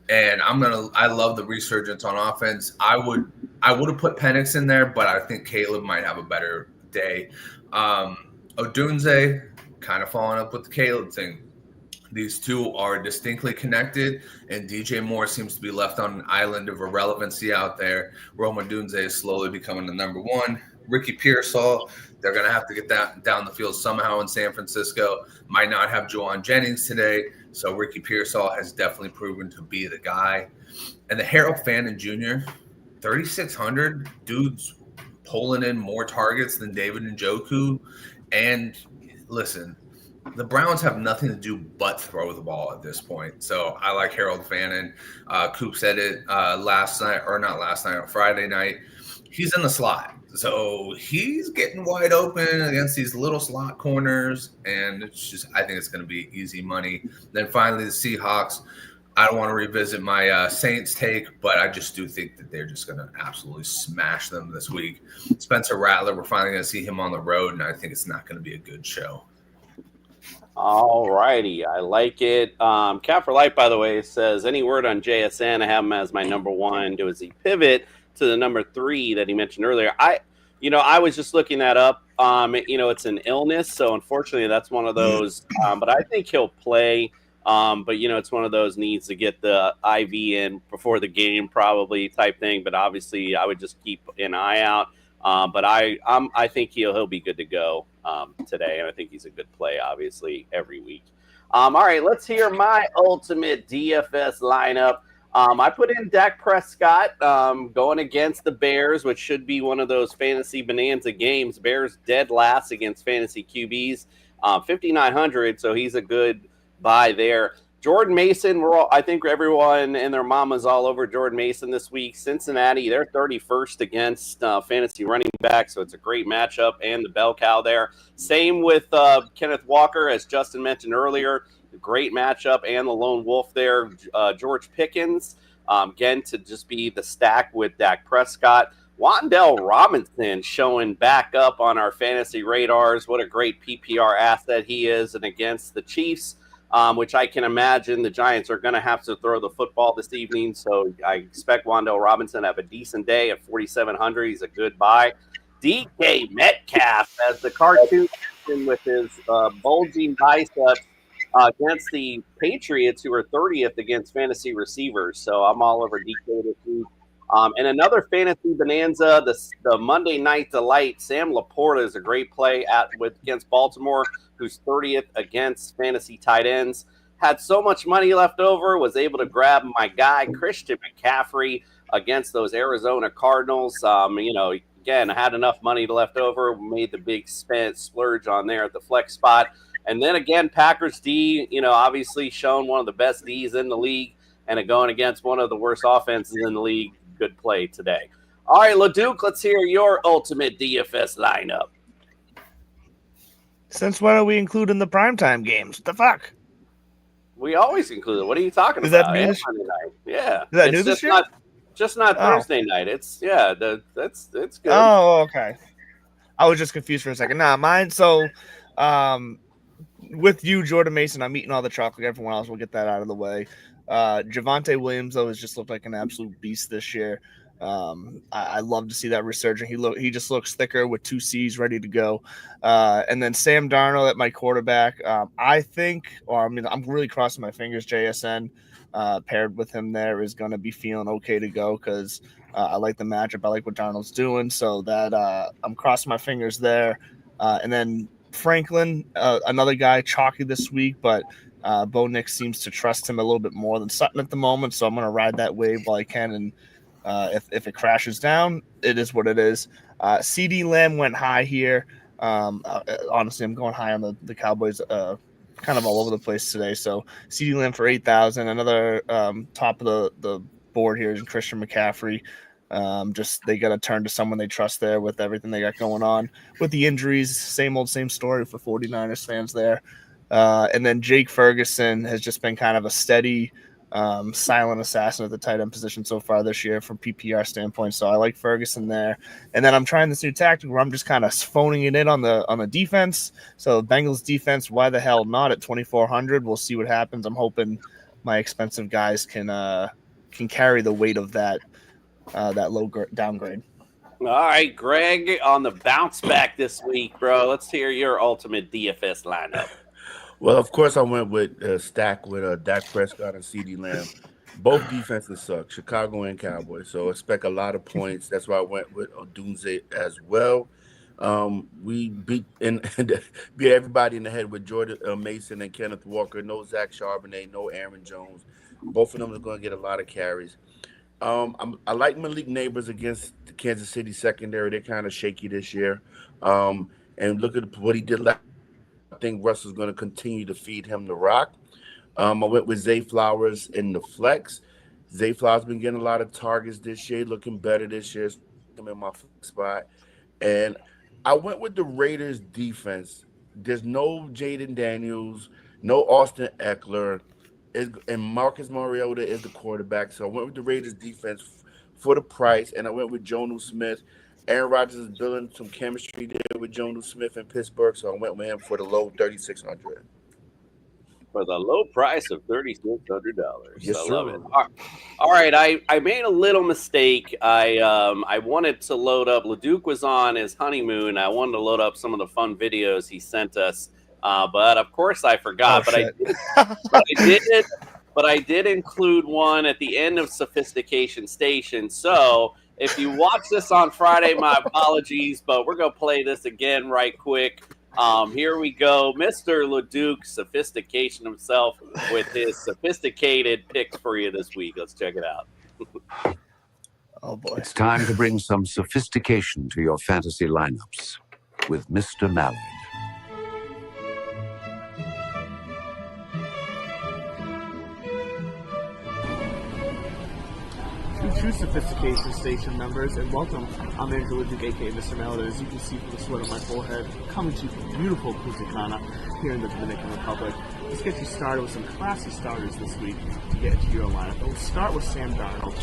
And I love the resurgence on offense. I would have put Penix in there, but I think Caleb might have a better day. Odunze, kind of following up with the Caleb thing. These two are distinctly connected, and DJ Moore seems to be left on an island of irrelevancy out there. Rome Odunze is slowly becoming the number one. Ricky Pearsall, they're going to have to get that down the field somehow in San Francisco. Might not have Juwan Jennings today, so Ricky Pearsall has definitely proven to be the guy. And the Harold Fannin Jr., 3,600 dudes pulling in more targets than David Njoku. And listen, the Browns have nothing to do but throw the ball at this point. So I like Harold Fannin. Coop said it on Friday night. He's in the slot. So he's getting wide open against these little slot corners. And I think it's going to be easy money. Then finally, the Seahawks. I don't want to revisit my Saints take, but I just do think that they're just going to absolutely smash them this week. Spencer Rattler, we're finally going to see him on the road, and I think it's not going to be a good show. All righty. I like it. Cat for Life, by the way, says, any word on JSN? I have him as my number one. Does he pivot to the number 3 that he mentioned earlier? I was just looking that up. It's an illness, so unfortunately that's one of those. But I think he'll play. But it's one of those needs to get the IV in before the game, probably type thing. But obviously, I would just keep an eye out. But I think he'll be good to go today, and I think he's a good play, obviously, every week. All right, let's hear my ultimate DFS lineup. I put in Dak Prescott going against the Bears, which should be one of those fantasy bonanza games. Bears dead last against fantasy QBs, 5,900, so he's a good buy there. Jordan Mason, I think everyone and their mama's all over Jordan Mason this week. Cincinnati, they're 31st against fantasy running back, so it's a great matchup, and the bell cow there. Same with Kenneth Walker, as Justin mentioned earlier. Great matchup, and the lone wolf there, George Pickens, again, to just be the stack with Dak Prescott. Wan'Dale Robinson showing back up on our fantasy radars. What a great PPR asset he is, and against the Chiefs, which I can imagine the Giants are going to have to throw the football this evening. So I expect Wan'Dale Robinson to have a decent day at 4,700. He's a good buy. DK Metcalf as the cartoon with his bulging biceps against the Patriots, who are 30th against fantasy receivers. So I'm all over DK this week. And another fantasy bonanza, the Monday Night Delight. Sam Laporta is a great play against Baltimore, who's 30th against fantasy tight ends. Had so much money left over, was able to grab my guy Christian McCaffrey against those Arizona Cardinals. Again, I had enough money left over, made the big splurge on there at the flex spot. And then again, Packers D, obviously shown one of the best Ds in the league, and going against one of the worst offenses in the league. Good play today. All right, LeDuc, let's hear your ultimate DFS lineup. Since when are we including the primetime games? What the fuck? We always include it. What are you talking Is about? that new this Monday night. Yeah. Is that new this year? Just not Thursday night. It's it's good. Oh, okay. I was just confused for a second. Nah, mine. So, with you, Jordan Mason, I'm eating all the chocolate. Everyone else will get that out of the way. Javonte Williams, though, has just looked like an absolute beast this year. I love to see that resurgence. He just looks thicker with 2 C's ready to go. And then Sam Darnold at my quarterback. I'm really crossing my fingers. JSN paired with him there is going to be feeling okay to go because I like the matchup. I like what Darnold's doing, so that I'm crossing my fingers there. And then Franklin, another guy, chalky this week, but Bo Nix seems to trust him a little bit more than Sutton at the moment, so I'm going to ride that wave while I can. And if it crashes down, it is what it is. CD Lamb went high here. Honestly, I'm going high on the Cowboys, kind of all over the place today. So CD Lamb for 8,000. Another top of the board here is Christian McCaffrey. They got to turn to someone they trust there with everything they got going on. With the injuries, same story for 49ers fans there. And then Jake Ferguson has just been kind of a steady silent assassin at the tight end position so far this year from PPR standpoint. So I like Ferguson there. And then I'm trying this new tactic where I'm just kind of phoning it in on the defense. So Bengals defense, why the hell not at 2,400? We'll see what happens. I'm hoping my expensive guys can carry the weight of that low downgrade. All right, Greg, on the bounce back this week, bro. Let's hear your ultimate DFS lineup. Well, of course, I went with stack with Dak Prescott and CeeDee Lamb. Both defenses suck, Chicago and Cowboys. So expect a lot of points. That's why I went with Odunze as well. We beat everybody in the head with Jordan Mason and Kenneth Walker. No Zach Charbonnet, no Aaron Jones. Both of them are going to get a lot of carries. I like Malik Neighbors against the Kansas City secondary. They're kind of shaky this year. And look at what he did last. I think Russell's going to continue to feed him the rock. I went with Zay Flowers in the flex. Zay Flowers been getting a lot of targets this year, looking better this year. I'm in my flex spot. And I went with the Raiders defense. There's no Jaden Daniels, no Austin Eckler, and Marcus Mariota is the quarterback. So I went with the Raiders defense for the price, and I went with Jonnu Smith. Aaron Rodgers is building some chemistry there with Jonnu Smith in Pittsburgh, so I went with him for the low 3,600. For the low price of $3,600. Yes, I sir. love it. All right, I made a little mistake. I wanted to load up. Leduc was on his honeymoon. I wanted to load up some of the fun videos he sent us, but of course I forgot. But I did include one at the end of Sophistication Station. So if you watch this on Friday, my apologies, but we're going to play this again right quick. Here we go. Mr. Leduc, Sophistication himself, with his sophisticated picks for you this week. Let's check it out. Oh, boy. It's time to bring some sophistication to your fantasy lineups with Mr. Mallard. True Sophistication Station members, and welcome. I'm Andrew Leduc, aka Mr. Mallard. As you can see from the sweat on my forehead, coming to you from beautiful Punta Cana here in the Dominican Republic. Let's get you started with some classy starters this week to get into your lineup. We'll start with Sam Darnold,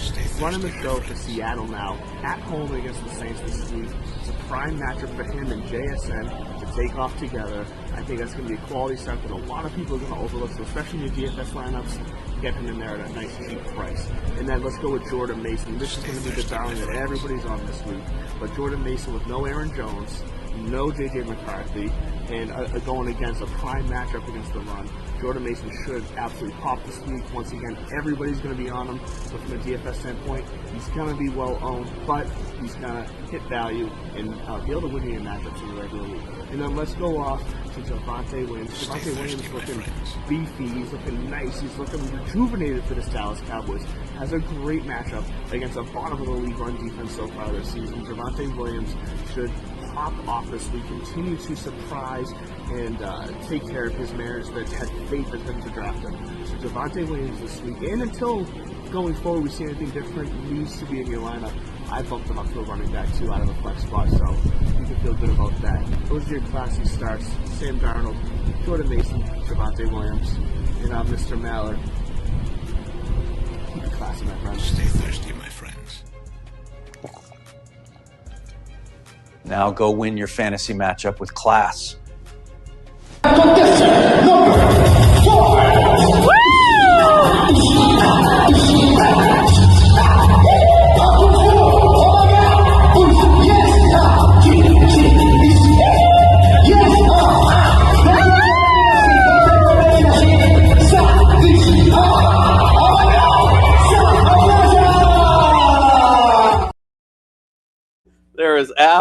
running the show for Seattle now, at home against the Saints this week. It's a prime matchup for him and JSN to take off together. I think that's going to be a quality start that a lot of people are going to overlook, so especially in your DFS lineups. Get him in there at a nice cheap price. And then let's go with Jordan Mason. This is going to be the darling that everybody's on this week. But Jordan Mason with no Aaron Jones, no J.J. McCarthy, and going against a prime matchup against the run. Jordan Mason should absolutely pop this week. Once again, everybody's going to be on him. But from a DFS standpoint, he's going to be well owned, but he's going to hit value and be able to win your matchups in the regular league. And then let's go off to Javonte Williams. Javonte Williams looking beefy. He's looking nice. He's looking rejuvenated for the Dallas Cowboys. Has a great matchup against a bottom of the league run defense so far this season. Javonte Williams should pop off this week, continue to surprise and take care of his marriage that had faith in him to draft him. So Javonte Williams this week, and until going forward we see anything different, needs to be in your lineup. I bumped him up to a running back too out of the flex spot, so you can feel good about that. Those are your classy starts: Sam Darnold, Jordan Mason, Javonte Williams, and Mr. Mallard. Keep it classy, my friends. Stay thirsty, my friends. Now go win your fantasy matchup with class.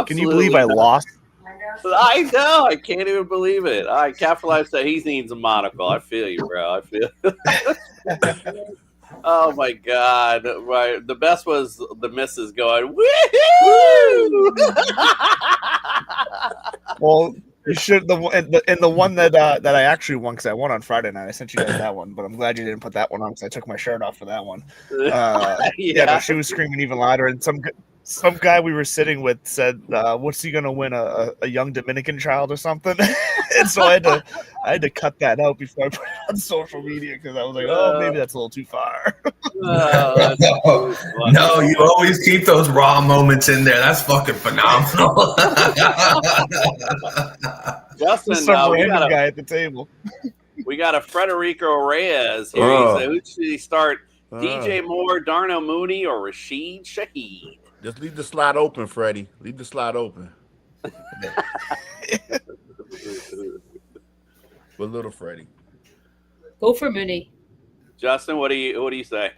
Can you believe I not. lost? I know. I can't even believe it. All right, Cat for Life said he needs a monocle. I feel you, bro. I feel. Oh my God! Right, the best was the missus going woohoo. Well, you should the one that I actually won because I won on Friday night. I sent you guys that one, but I'm glad you didn't put that one on because I took my shirt off for that one. Yeah, no, she was screaming even louder, and some guy we were sitting with said, "What's he gonna win? A young Dominican child or something?" And so I had to cut that out before I put it on social media because I was like, "Oh, maybe that's a little too far." No, you always keep those raw moments in there. That's fucking phenomenal. Justin, some random guy at the table. We got a Federico Reyes here. He said, who should he start? DJ Moore, Darnell Mooney, or Rashid Shaheed? Just leave the slot open, Freddie. Leave the slot open. With little Freddie. Go for Mooney. Justin, what do you say?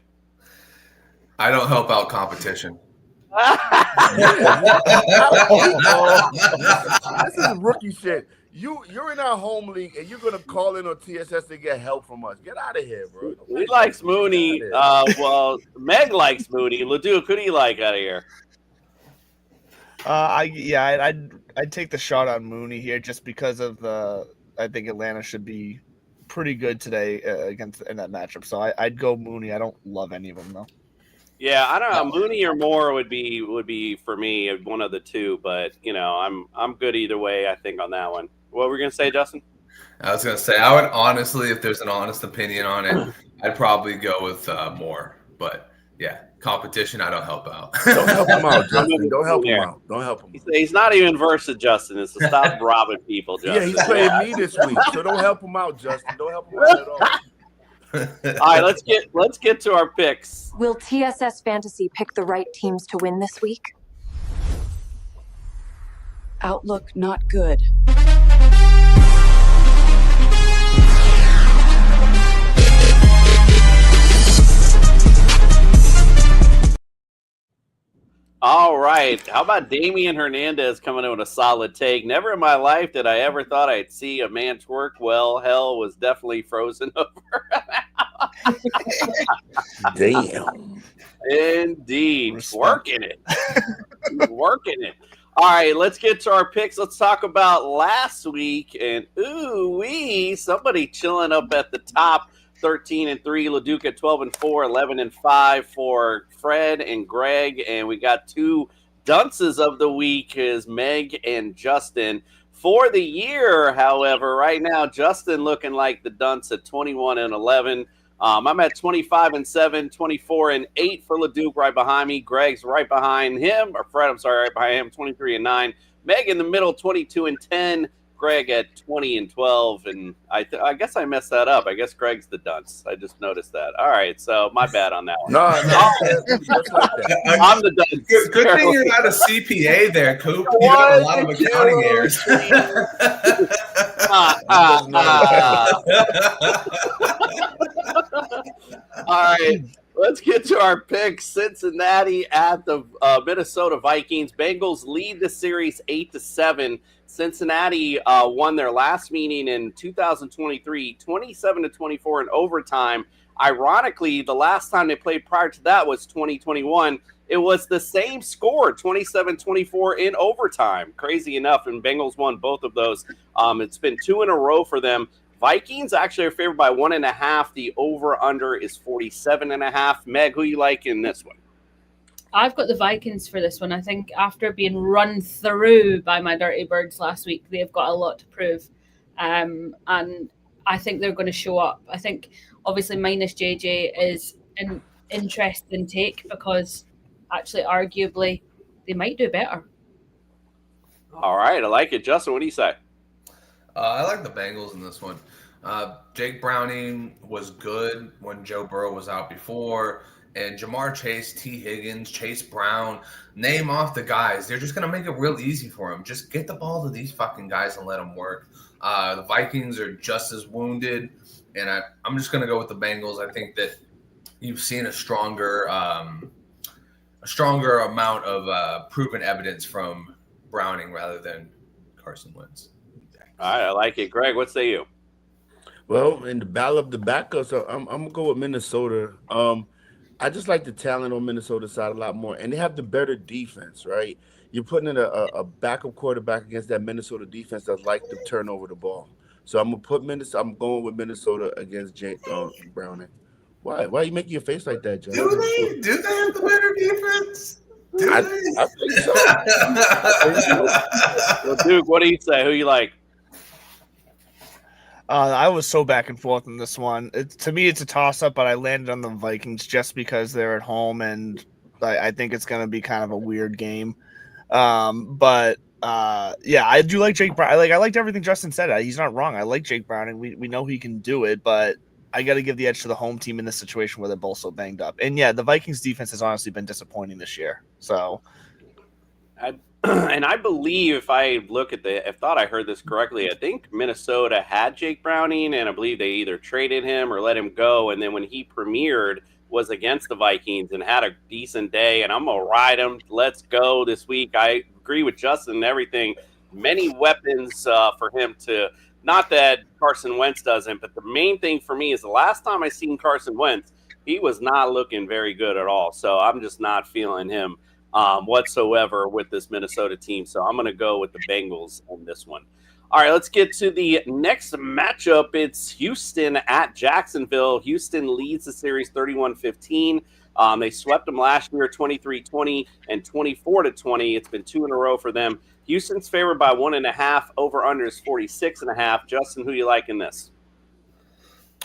I don't help out competition. This is rookie shit. You're in our home league and you're gonna call in on TSS to get help from us. Get out of here, bro. He likes Mooney. Well, Meg likes Mooney. Leduc, who do you like out of here? I'd take the shot on Mooney here just because of I think Atlanta should be pretty good today in that matchup. So I'd go Mooney. I don't love any of them though. Yeah, I don't know. Mooney or Moore would be for me one of the two, but I'm good either way. I think on that one. What were we gonna say, Justin? I was gonna say I would honestly, if there's an honest opinion on it, I'd probably go with Moore. But yeah, competition, I don't help out. Don't help him out, Justin. Don't help him out. Don't help him. He's not even versus Justin. It's to stop robbing people, Justin. Yeah, he's playing me this week, so don't help him out, Justin. Don't help him out at all. All right, let's get to our picks. Will TSS Fantasy pick the right teams to win this week? Outlook not good. All right. How about Damian Hernandez coming in with a solid take? Never in my life did I ever thought I'd see a man twerk. Well, hell was definitely frozen over. Damn. Indeed. Working it. Working it. All right, let's get to our picks. Let's talk about last week. And somebody chilling up at the top. 13-3, Leduc at 12-4, 11-5 for Fred and Greg, and we got two dunces of the week is Meg and Justin. For the year, however, right now Justin looking like the dunce at 21-11. I'm at 25-7, 24-8 for Leduc right behind me. Greg's right behind him, or Fred, I'm sorry, right behind him, 23-9. Meg in the middle, 22-10. Greg at 20-12, and I guess I messed that up. I guess Greg's the dunce. I just noticed that. All right, so my bad on that one. No, I'm the dunce. Good thing you're not a CPA there, Coop. You have a lot of accounting errors. All right, let's get to our picks. Cincinnati at the Minnesota Vikings. Bengals lead the series 8-7. Cincinnati won their last meeting in 2023, 27-24 in overtime. Ironically, the last time they played prior to that was 2021. It was the same score, 27-24 in overtime. Crazy enough, and Bengals won both of those. It's been two in a row for them. Vikings actually are favored by 1.5. The over-under is 47.5. Meg, who you like in this one? I've got the Vikings for this one. I think after being run through by my Dirty Birds last week, they've got a lot to prove. And I think they're going to show up. I think, obviously, minus JJ is an interesting take because actually, arguably, they might do better. All right. I like it. Justin, what do you say? I like the Bengals in this one. Jake Browning was good when Joe Burrow was out before. And Jamar Chase, T. Higgins, Chase Brown, name off the guys. They're just going to make it real easy for them. Just get the ball to these fucking guys and let them work. The Vikings are just as wounded, and I'm just going to go with the Bengals. I think that you've seen a stronger amount of proven evidence from Browning rather than Carson Wentz. All right, I like it. Greg, what say you? Well, in the battle of the backups, I'm gonna go with Minnesota. I just like the talent on Minnesota's side a lot more, and they have the better defense, right? You're putting in a backup quarterback against that Minnesota defense that like to turn over the ball. So I'm going with Minnesota against Browning. Why? Why are you making your face like that, John? Do they have the better defense? I think so. Well, Duke, what do you say? Who you like? I was so back and forth on this one. To me, it's a toss-up, but I landed on the Vikings just because they're at home, and I think it's going to be kind of a weird game. Yeah, I do like Jake Brown. I liked everything Justin said. He's not wrong. I like Jake Browning. We know he can do it, but I got to give the edge to the home team in this situation where they're both so banged up. And yeah, the Vikings defense has honestly been disappointing this year. So, and I believe if I thought I heard this correctly, I think Minnesota had Jake Browning, and I believe they either traded him or let him go. And then when he premiered, was against the Vikings and had a decent day. And I'm gonna ride him. Let's go this week. I agree with Justin and everything. Many weapons for him to. Not that Carson Wentz doesn't, but the main thing for me is the last time I seen Carson Wentz, he was not looking very good at all. So I'm just not feeling him whatsoever with this Minnesota team. So I'm going to go with the Bengals on this one. All right, let's get to the next matchup. It's Houston at Jacksonville. Houston leads the series 31-15. They swept them last year 23-20 and 24-20. It's been 2 in a row for them. Houston's favored by 1.5. Over/under is 46.5. Justin, who you like in this?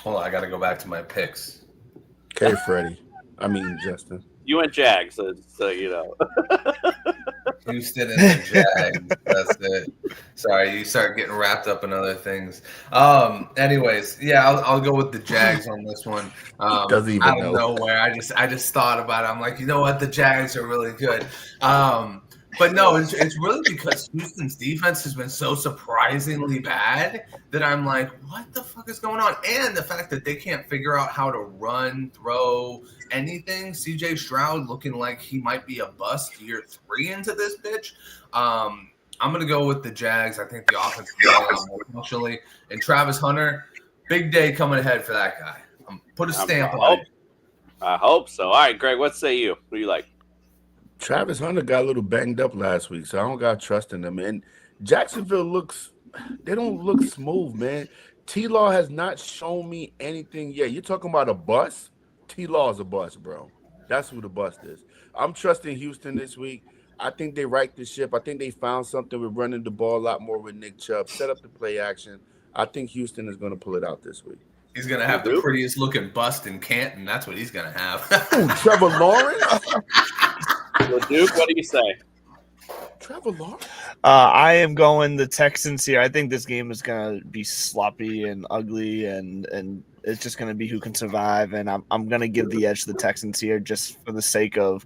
Hold on, I got to go back to my picks. Okay, Freddie. Justin. You went Jags, so you know. Houston and the Jags. That's it. Sorry, you start getting wrapped up in other things. Anyways, yeah, I'll go with the Jags on this one. Doesn't even out of know. nowhere, I just thought about it. I'm like, you know what, the Jags are really good. But no, it's really because Houston's defense has been so surprisingly bad that I'm like, what the fuck is going on? And the fact that they can't figure out how to run, throw, anything. CJ Stroud looking like he might be a bust year 3 into this bitch. I'm going to go with the Jags. I think the offense is going on more functionally. And Travis Hunter, big day coming ahead for that guy. Put a stamp on it. I hope so. All right, Greg, what say you? Who do you like? Travis Hunter got a little banged up last week, so I don't got trust in them. And Jacksonville they don't look smooth, man. T-Law has not shown me anything yet. You're talking about a bust? T-Law is a bust, bro. That's who the bust is. I'm trusting Houston this week. I think they right the ship. I think they found something with running the ball a lot more with Nick Chubb. Set up the play action. I think Houston is going to pull it out this week. He's going to have the prettiest looking bust in Canton. That's what he's going to have. Ooh, Trevor Lawrence? Well, Duke, what do you say? Trevor Lawrence? I am going the Texans here. I think this game is going to be sloppy and ugly, and it's just going to be who can survive. And I'm going to give the edge to the Texans here just for the sake of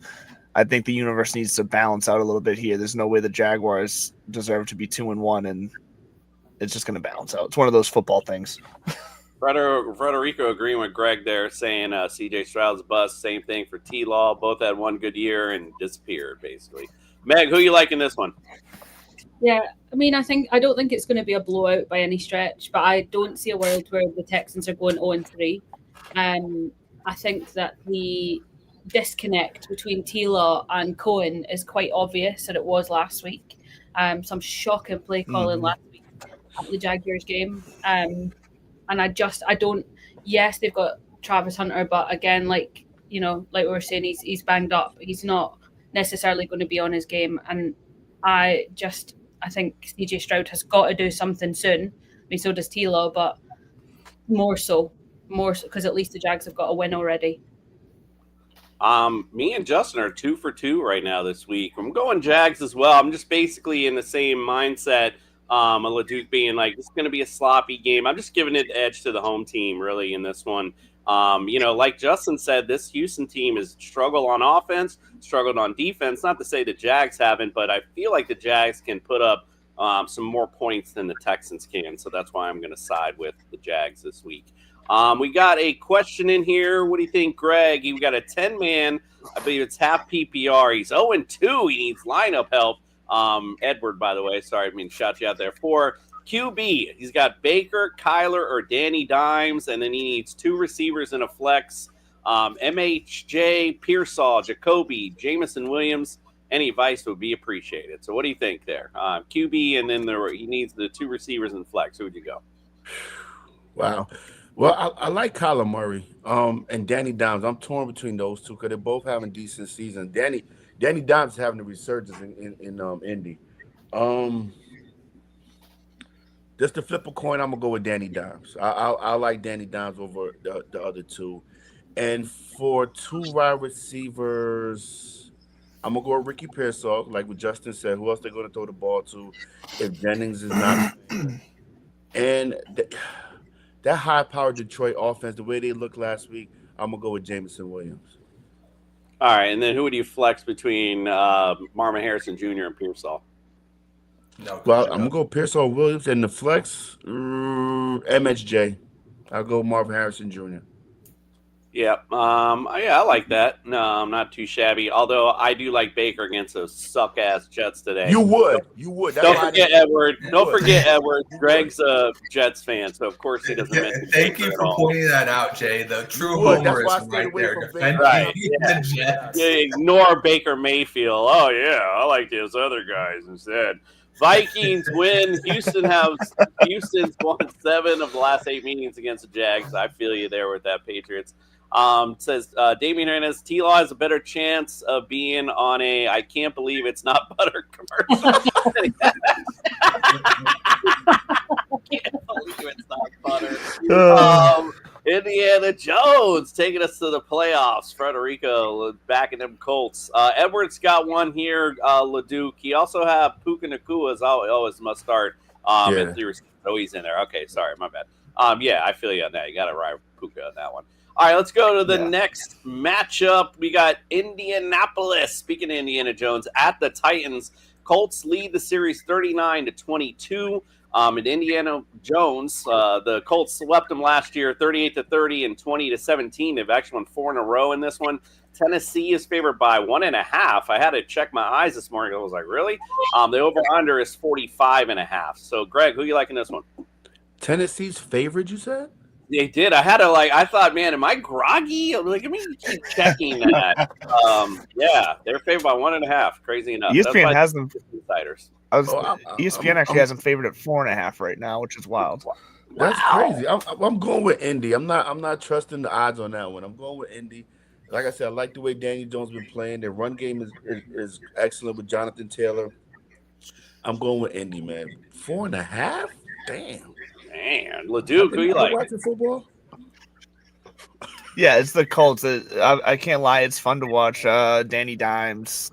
I think the universe needs to balance out a little bit here. There's no way the Jaguars deserve to be 2-1, and it's just going to balance out. It's one of those football things. Frederico agreeing with Greg there, saying CJ Stroud's bust. Same thing for T-Law. Both had one good year and disappeared, basically. Meg, who you like in this one? Yeah, I don't think it's going to be a blowout by any stretch, but I don't see a world where the Texans are going 0-3. I think that the disconnect between T-Law and Cohen is quite obvious, and it was last week. Some shocking play calling last week at the Jaguars game. And I don't. Yes, they've got Travis Hunter, but again, like we were saying, he's banged up. He's not necessarily going to be on his game, and I think CJ Stroud has got to do something soon. So does T-Law, but more so because at least the Jags have got a win already. Me and Justin are 2 for 2 right now this week. I'm going Jags as well. I'm just basically in the same mindset. Duke being like, it's going to be a sloppy game. I'm just giving it the edge to the home team, really, in this one. Like Justin said, this Houston team has struggled on offense, struggled on defense. Not to say the Jags haven't, but I feel like the Jags can put up some more points than the Texans can. So that's why I'm going to side with the Jags this week. We got a question in here. What do you think, Greg? We got a 10-man. I believe it's half PPR. He's 0-2. He needs lineup help. Edward, by the way, sorry, I mean shout you out there. For QB, he's got Baker, Kyler, or Danny Dimes, and then he needs 2 receivers and a flex. MHJ, Pearsall, Jacoby, Jamison Williams. Any advice would be appreciated. So what do you think there? QB, and then he needs the 2 receivers and flex. Who would you go? Wow. Well, I like Kyler Murray and Danny Dimes. I'm torn between those two because they're both having decent seasons. Danny Dimes is having a resurgence in Indy. Just to flip a coin, I'm gonna go with Danny Dimes. I like Danny Dimes over the other 2. And for 2 wide receivers, I'm gonna go with Ricky Pearsall, like what Justin said. Who else they're gonna throw the ball to if Jennings is not? And that high-powered Detroit offense, the way they looked last week, I'm gonna go with Jamison Williams. All right, and then who would you flex between Marvin Harrison Jr. and Pearsall? Well, I'm gonna go Pearsall Williams, and the flex MSJ. I'll go Marvin Harrison Jr. Yeah, I like that. No, I'm not too shabby. Although I do like Baker against those suck-ass Jets today. You would. Don't forget Edward. Don't forget Edward. Greg's a Jets fan, so of course he doesn't mention Thank Baker you at for all. pointing that out, Jay. The true That's homer why I is stayed right away there. from Defending Right, the Jets. Yeah, ignore Baker Mayfield. Oh yeah, I like those other guys instead. Vikings win. Houston's won 7 of the last 8 meetings against the Jags. I feel you there with that, Patriots. Says Damian Hernandez, T-Law has a better chance of being on a I can't believe it's not butter commercial. Can't believe it's not butter. Indiana Jones taking us to the playoffs. Federico backing them Colts. Edwards got one here. LeDuc. He also have Puka Nacua as always must start. And 3 receivers. Oh, he's in there. Okay, sorry, my bad. Yeah, I feel you on that. You got to ride Puka on that one. All right, let's go to the next matchup. We got Indianapolis, speaking of Indiana Jones, at the Titans. Colts lead the series 39-22. And Indiana Jones, the Colts swept them last year 38-30 and 20-17. They've actually won 4 in a row in this one. Tennessee is favored by 1.5. I had to check my eyes this morning. I was like, really? The over-under is 45.5. So, Greg, who you like in this one? Tennessee's favorite, you said? They did. I had to I thought, man, am I groggy? I'm like, let me keep checking that. Yeah, they're favored by 1.5. Crazy enough. ESPN has them. Insiders. ESPN actually has them favored at 4.5 right now, which is wild. That's crazy. I'm going with Indy. I'm not trusting the odds on that one. I'm going with Indy. Like I said, I like the way Daniel Jones been playing. Their run game is excellent with Jonathan Taylor. I'm going with Indy, man. 4.5? Damn. Man, LeDuc, who you like? Watching football? Yeah, it's the Colts. I can't lie. It's fun to watch Danny Dimes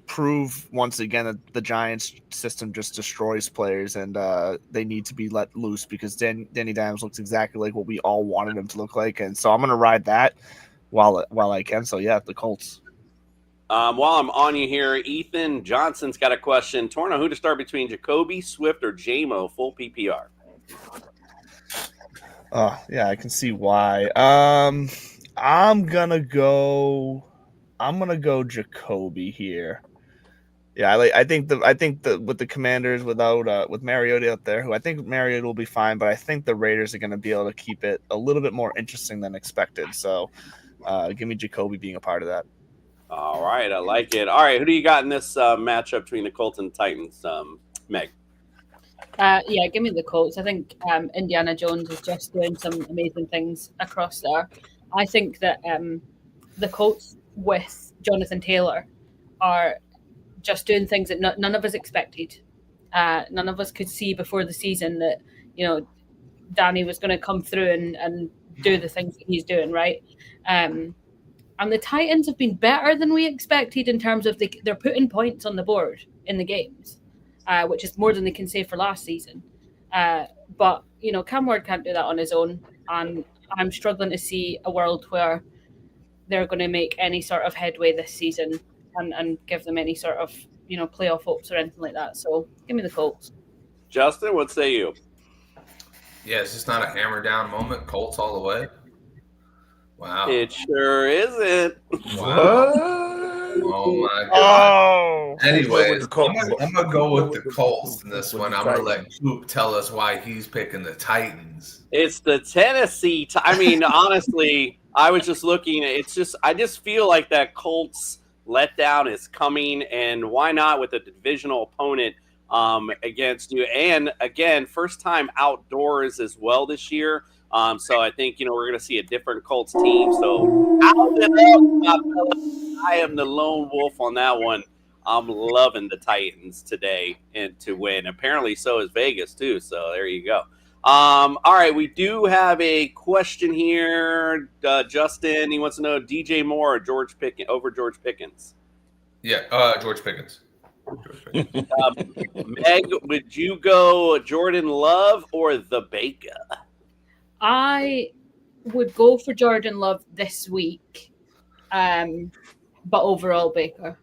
prove once again that the Giants system just destroys players, and they need to be let loose because Danny Dimes looks exactly like what we all wanted him to look like. And so I'm going to ride that while I can. So, yeah, the Colts. While I'm on you here, Ethan Johnson's got a question. Torno, who to start between Jacoby, Swift, or J-Mo, full PPR? Oh, yeah, I can see why. I'm gonna go Jacoby here. Yeah, I think with the Commanders without with Mariota out there, who I think Mariota will be fine, but I think the Raiders are going to be able to keep it a little bit more interesting than expected. So, give me Jacoby being a part of that. All right, I like it. All right, who do you got in this matchup between the Colts and Titans, Meg? Yeah, give me the Colts. I think Indiana Jones is just doing some amazing things across there. I think that the Colts with Jonathan Taylor are just doing things that none of us expected. None of us could see before the season that, Danny was going to come through and do the things that he's doing, right? And the Titans have been better than we expected in terms of they're putting points on the board in the games. Which is more than they can say for last season. But, Cam Ward can't do that on his own. And I'm struggling to see a world where they're going to make any sort of headway this season and give them any sort of, playoff hopes or anything like that. So give me the Colts. Justin, what say you? Yeah, it's just not a hammer down moment. Colts all the way. Wow. It sure isn't. Wow. Oh my god. Oh. Anyways, the Colts. I'm gonna go with the Colts in this one. I'm gonna let Coop tell us why he's picking the Titans. It's the Tennessee. I mean, honestly, I was just looking. I just feel like that Colts letdown is coming, and why not with a divisional opponent against you? And again, first time outdoors as well this year. So I think we're going to see a different Colts team. So I am the lone wolf on that one. I'm loving the Titans today and to win. Apparently, so is Vegas too. So there you go. All right, we do have a question here. Justin, he wants to know DJ Moore or George Pickens. Yeah, George Pickens. Meg, would you go Jordan Love or the Baker? I would go for Jordan Love this week, but overall Baker.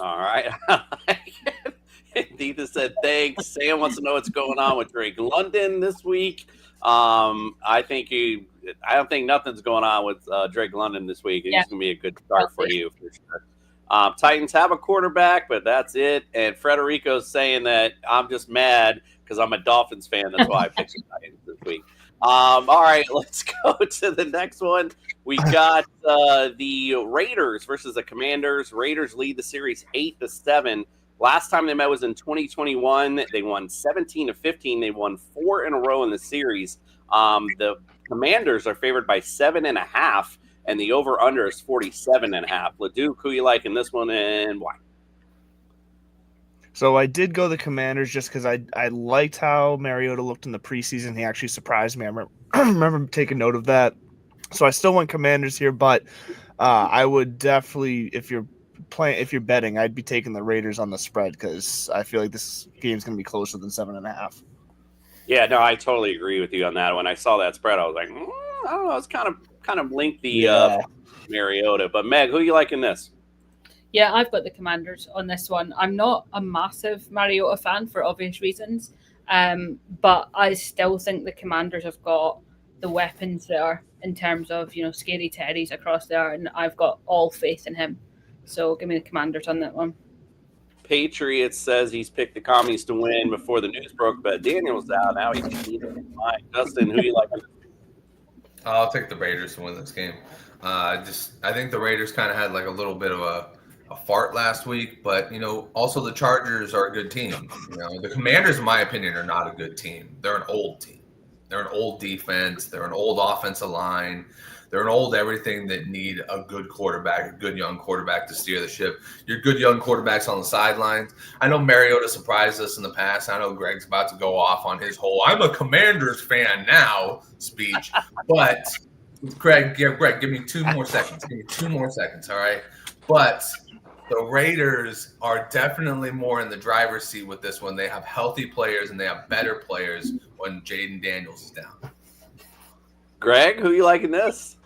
All right. Deetha said thanks. Sam wants to know what's going on with Drake London this week. I don't think nothing's going on with Drake London this week. It's going to be a good start for you for sure. Titans have a quarterback, but that's it. And Frederico's saying that I'm just mad because I'm a Dolphins fan. That's why I picked the Titans this week. All right, let's go to the next one. We got the Raiders versus the Commanders. Raiders lead the series 8-7. Last time they met was in 2021. They won 17-15. They won 4 in a row in the series. The Commanders are favored by 7.5, and the over/under is 47.5. Leduc, who you like in this one and why? So I did go the Commanders just because I liked how Mariota looked in the preseason. He actually surprised me. I remember taking note of that. So I still went Commanders here, but I would definitely, if you're betting, I'd be taking the Raiders on the spread because I feel like this game's going to be closer than 7.5. Yeah, no, I totally agree with you on that. When I saw that spread, I was like, I don't know, it's kind of lengthy Mariota. But Meg, who you like in this? Yeah, I've got the Commanders on this one. I'm not a massive Mariota fan for obvious reasons, but I still think the Commanders have got the weapons there in terms of, scary Terry's across there, and I've got all faith in him. So give me the Commanders on that one. Patriots says he's picked the Commies to win before the news broke, but Daniel's out. Now he's cheating. Justin, who you like? I'll take the Raiders to win this game. I think the Raiders kind of had like a little bit of a fart last week, but also the Chargers are a good team. The Commanders, in my opinion, are not a good team. They're an old team. They're an old defense. They're an old offensive line. They're an old everything that need a good quarterback, a good young quarterback to steer the ship. Your good young quarterbacks on the sidelines. I know Mariota surprised us in the past. I know Greg's about to go off on his whole "I'm a Commanders fan now" speech, but Greg, give me 2 more seconds. Give me 2 more seconds, all right? But the Raiders are definitely more in the driver's seat with this one. They have healthy players and they have better players when Jaden Daniels is down. Greg, who you liking this?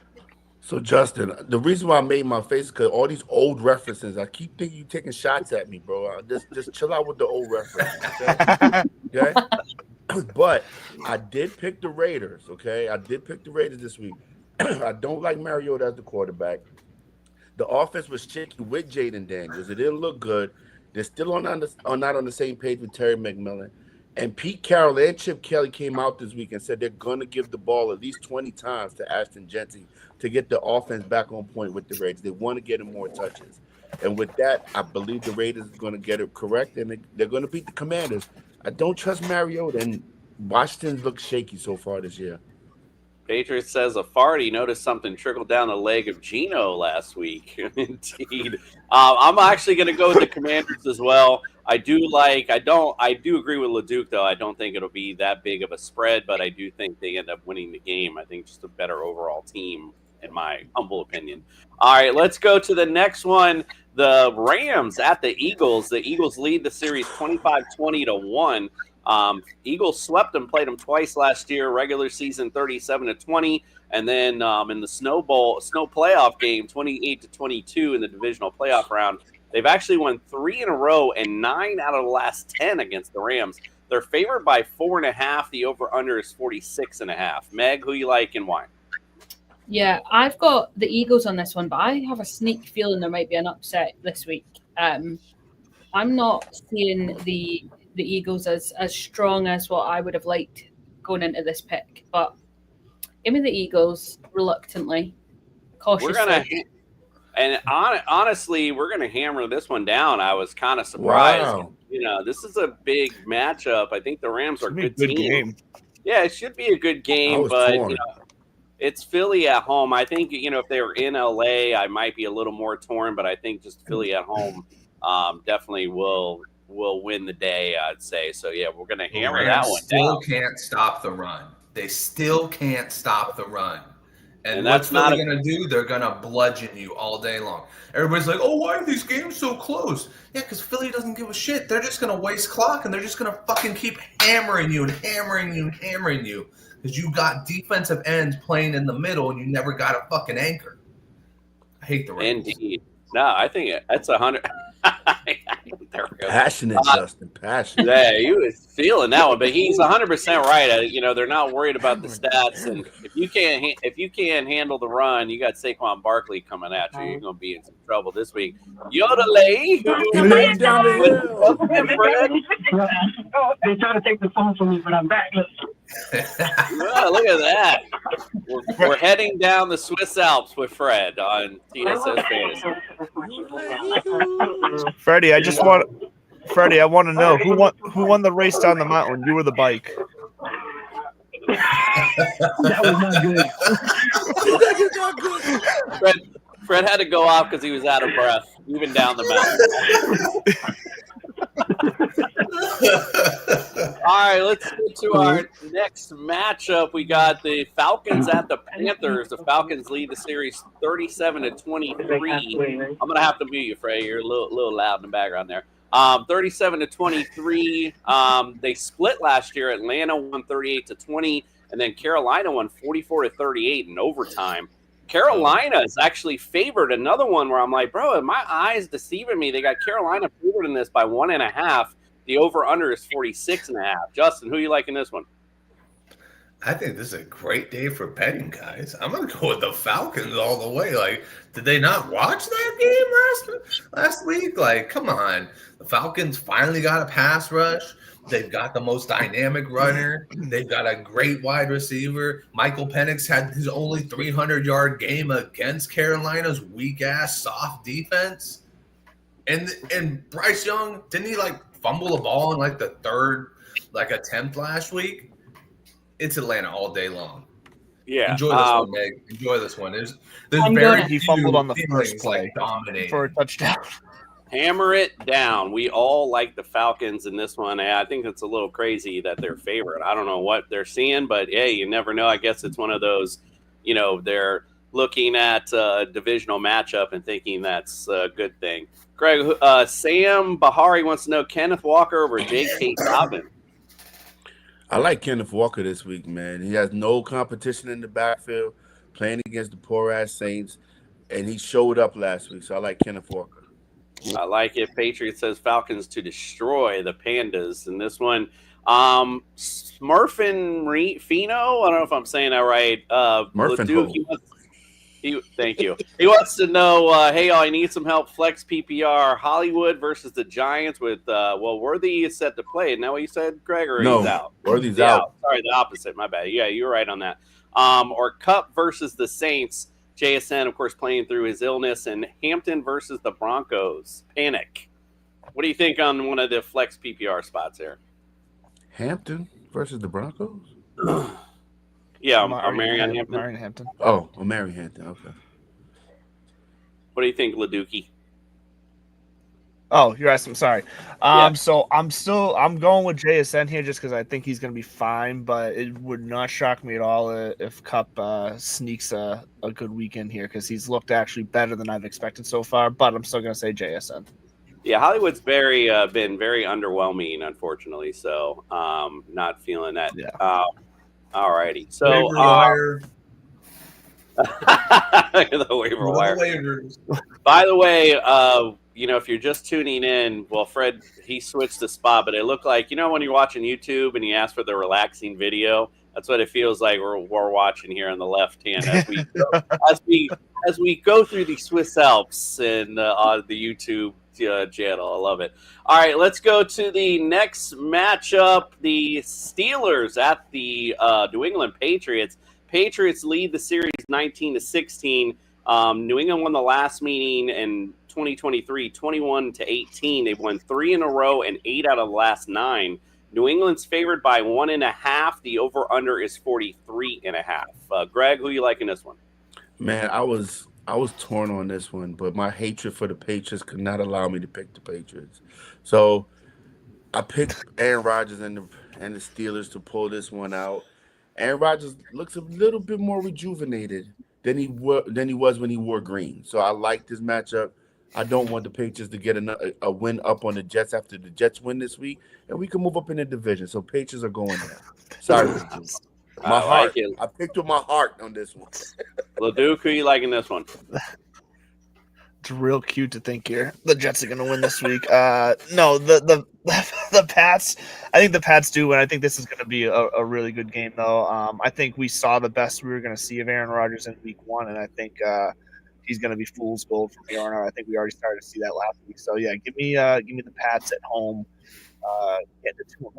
So, Justin, the reason why I made my face is because all these old references, I keep thinking you taking shots at me, bro. Just chill out with the old references, okay? But I did pick the Raiders, okay? I did pick the Raiders this week. I don't like Mariota as the quarterback. The offense was shaky with Jaden Daniels. It didn't look good. They're still not on the same page with Terry McMillan. And Pete Carroll and Chip Kelly came out this week and said they're going to give the ball at least 20 times to Ashton Jeanty to get the offense back on point with the Raiders. They want to get him more touches. And with that, I believe the Raiders are going to get it correct, and they're going to beat the Commanders. I don't trust Mariota, and Washington looks shaky so far this year. Patriots says a farty noticed something trickle down the leg of Geno last week. Indeed. I'm actually going to go with the Commanders as well. I do agree with Leduc, though. I don't think it'll be that big of a spread, but I do think they end up winning the game. I think just a better overall team, in my humble opinion. All right, let's go to the next one. The Rams at the Eagles. The Eagles lead the series 25-20-1. Eagles swept them, played them twice last year, regular season 37-20, and then in the snow playoff game, 28-22 in the divisional playoff round. They've actually won 3 in a row and 9 out of the last 10 against the Rams. They're favored by 4.5. The over/under is 46.5. Meg, who you like and why? Yeah, I've got the Eagles on this one, but I have a sneak feeling there might be an upset this week. I'm not seeing the Eagles as strong as what I would have liked going into this pick, but give me the Eagles reluctantly, cautiously. Honestly, we're gonna hammer this one down. I was kind of surprised. Wow. You know, this is a big matchup. I think the Rams are a good team. Game. Yeah, it should be a good game, but torn. you know, it's Philly at home. I think, you know, if they were in LA, I might be a little more torn, but I think just Philly at home definitely will win the day, I'd say. So yeah, we're gonna hammer that one Still down. can't stop the run. They still can't stop the run. And that's what's Philly not going to do? They're going to bludgeon you all day long. Everybody's like, oh, why are these games so close? Yeah, because Philly doesn't give a shit. They're just going to waste clock, and they're just going to fucking keep hammering you and hammering you and hammering you because you got defensive ends playing in the middle, and you never got a fucking anchor. I hate the Rams. Indeed. No, I think that's 100. There we go. Passionate, Justin. Passionate. Yeah, he was feeling that one, but he's 100% right. You know, they're not worried about the stats, and if you can't handle the run, you got Saquon Barkley coming at you. You're going to be in some trouble this week. Yodelay, They're trying to take the phone from me, but I'm back. Oh, look at that. We're heading down the Swiss Alps with Fred on TSS Fantasy. Freddie, I want to know who won the race down the mountain, you or the bike? That was not good. Fred had to go off because he was out of breath, even down the mountain. All right, let's get to our next matchup. We got the Falcons at the Panthers. The Falcons lead the series 37-23. I'm gonna have to mute you, Fred. You're a little loud in the background there. 37-23. They split last year. Atlanta won 38-20, and then Carolina won 44-38 in overtime. Carolina is actually favored. Another one where I'm like, bro, are my eyes deceiving me? They got Carolina favored in this by 1.5. The over-under is 46.5. Justin, who you like in this one? I think this is a great day for betting, guys. I'm going to go with the Falcons all the way. Like, did they not watch that game last week? Like, come on. The Falcons finally got a pass rush. They've got the most dynamic runner. They've got a great wide receiver. Michael Penix had his only 300-yard game against Carolina's weak-ass, soft defense. And Bryce Young, didn't he, like, fumble the ball in, like, the third, like, attempt last week? It's Atlanta all day long. Yeah. Enjoy this one, Meg. Enjoy this one. There's he fumbled on the first play for a touchdown. Hammer it down. We all like the Falcons in this one. I think it's a little crazy that they're favored. I don't know what they're seeing, but hey, you never know. I guess it's one of those, you know, they're looking at a divisional matchup and thinking that's a good thing. Greg, Sam Bahari wants to know Kenneth Walker over J.K. Dobbins. I like Kenneth Walker this week, man. He has no competition in the backfield, playing against the poor-ass Saints, and he showed up last week, so I like Kenneth Walker. I like it. Patriot says Falcons to destroy the Pandas in this one. Smurfin Fino, I don't know if I'm saying that right. Thank you. He wants to know, hey, y'all, I need some help. Flex PPR. Hollywood versus the Giants with, Worthy is set to play. Isn't that what you said, Greg? Or no, he's out? Worthy's out. Sorry, the opposite. My bad. Yeah, you're right on that. Or Cup versus the Saints. JSN, of course, playing through his illness, and Hampton versus the Broncos. Panic. What do you think on one of the flex PPR spots here? Hampton versus the Broncos? Yeah, Marion Hampton. Oh, Marion Hampton. Okay. What do you think, Leducci? Oh, you're asking. Sorry. So I'm going with JSN here just because I think he's going to be fine, but it would not shock me at all if Cup sneaks a good weekend here because he's looked actually better than I've expected so far. But I'm still going to say JSN. Yeah, Hollywood's been very underwhelming, unfortunately. So not feeling that. Yeah. All righty. So the waiver wire. By the way, if you're just tuning in, well, Fred, he switched the spot, but it looked like, when you're watching YouTube and you ask for the relaxing video, That's what it feels like we're watching here on the left hand as we go through the Swiss Alps and on the YouTube channel. I love it. All right, let's go to the next matchup. The Steelers at the New England Patriots. Patriots lead the series 19-16. New England won the last meeting in 2023, 21-18. They've won 3 in a row and 8 out of the last 9. New England's favored by 1.5. The over/under is 43.5. Greg, who you like in this one? Man, I was torn on this one, but my hatred for the Patriots could not allow me to pick the Patriots. So I picked Aaron Rodgers and the Steelers to pull this one out. Aaron Rodgers looks a little bit more rejuvenated than he was when he wore green. So I like this matchup. I don't want the Patriots to get a win up on the Jets after the Jets win this week, and we can move up in the division. So Patriots are going there. Sorry, my heart. I picked with my heart on this one. LeDuc, who you like in this one? It's real cute to think here the Jets are going to win this week. No, the Pats. I think the Pats do win. I think this is going to be a really good game, though. I think we saw the best we were going to see of Aaron Rodgers in Week 1, and I think he's going to be fool's gold from here on out. I think we already started to see that last week. So yeah, give me the Pats at home. Get to 2-1.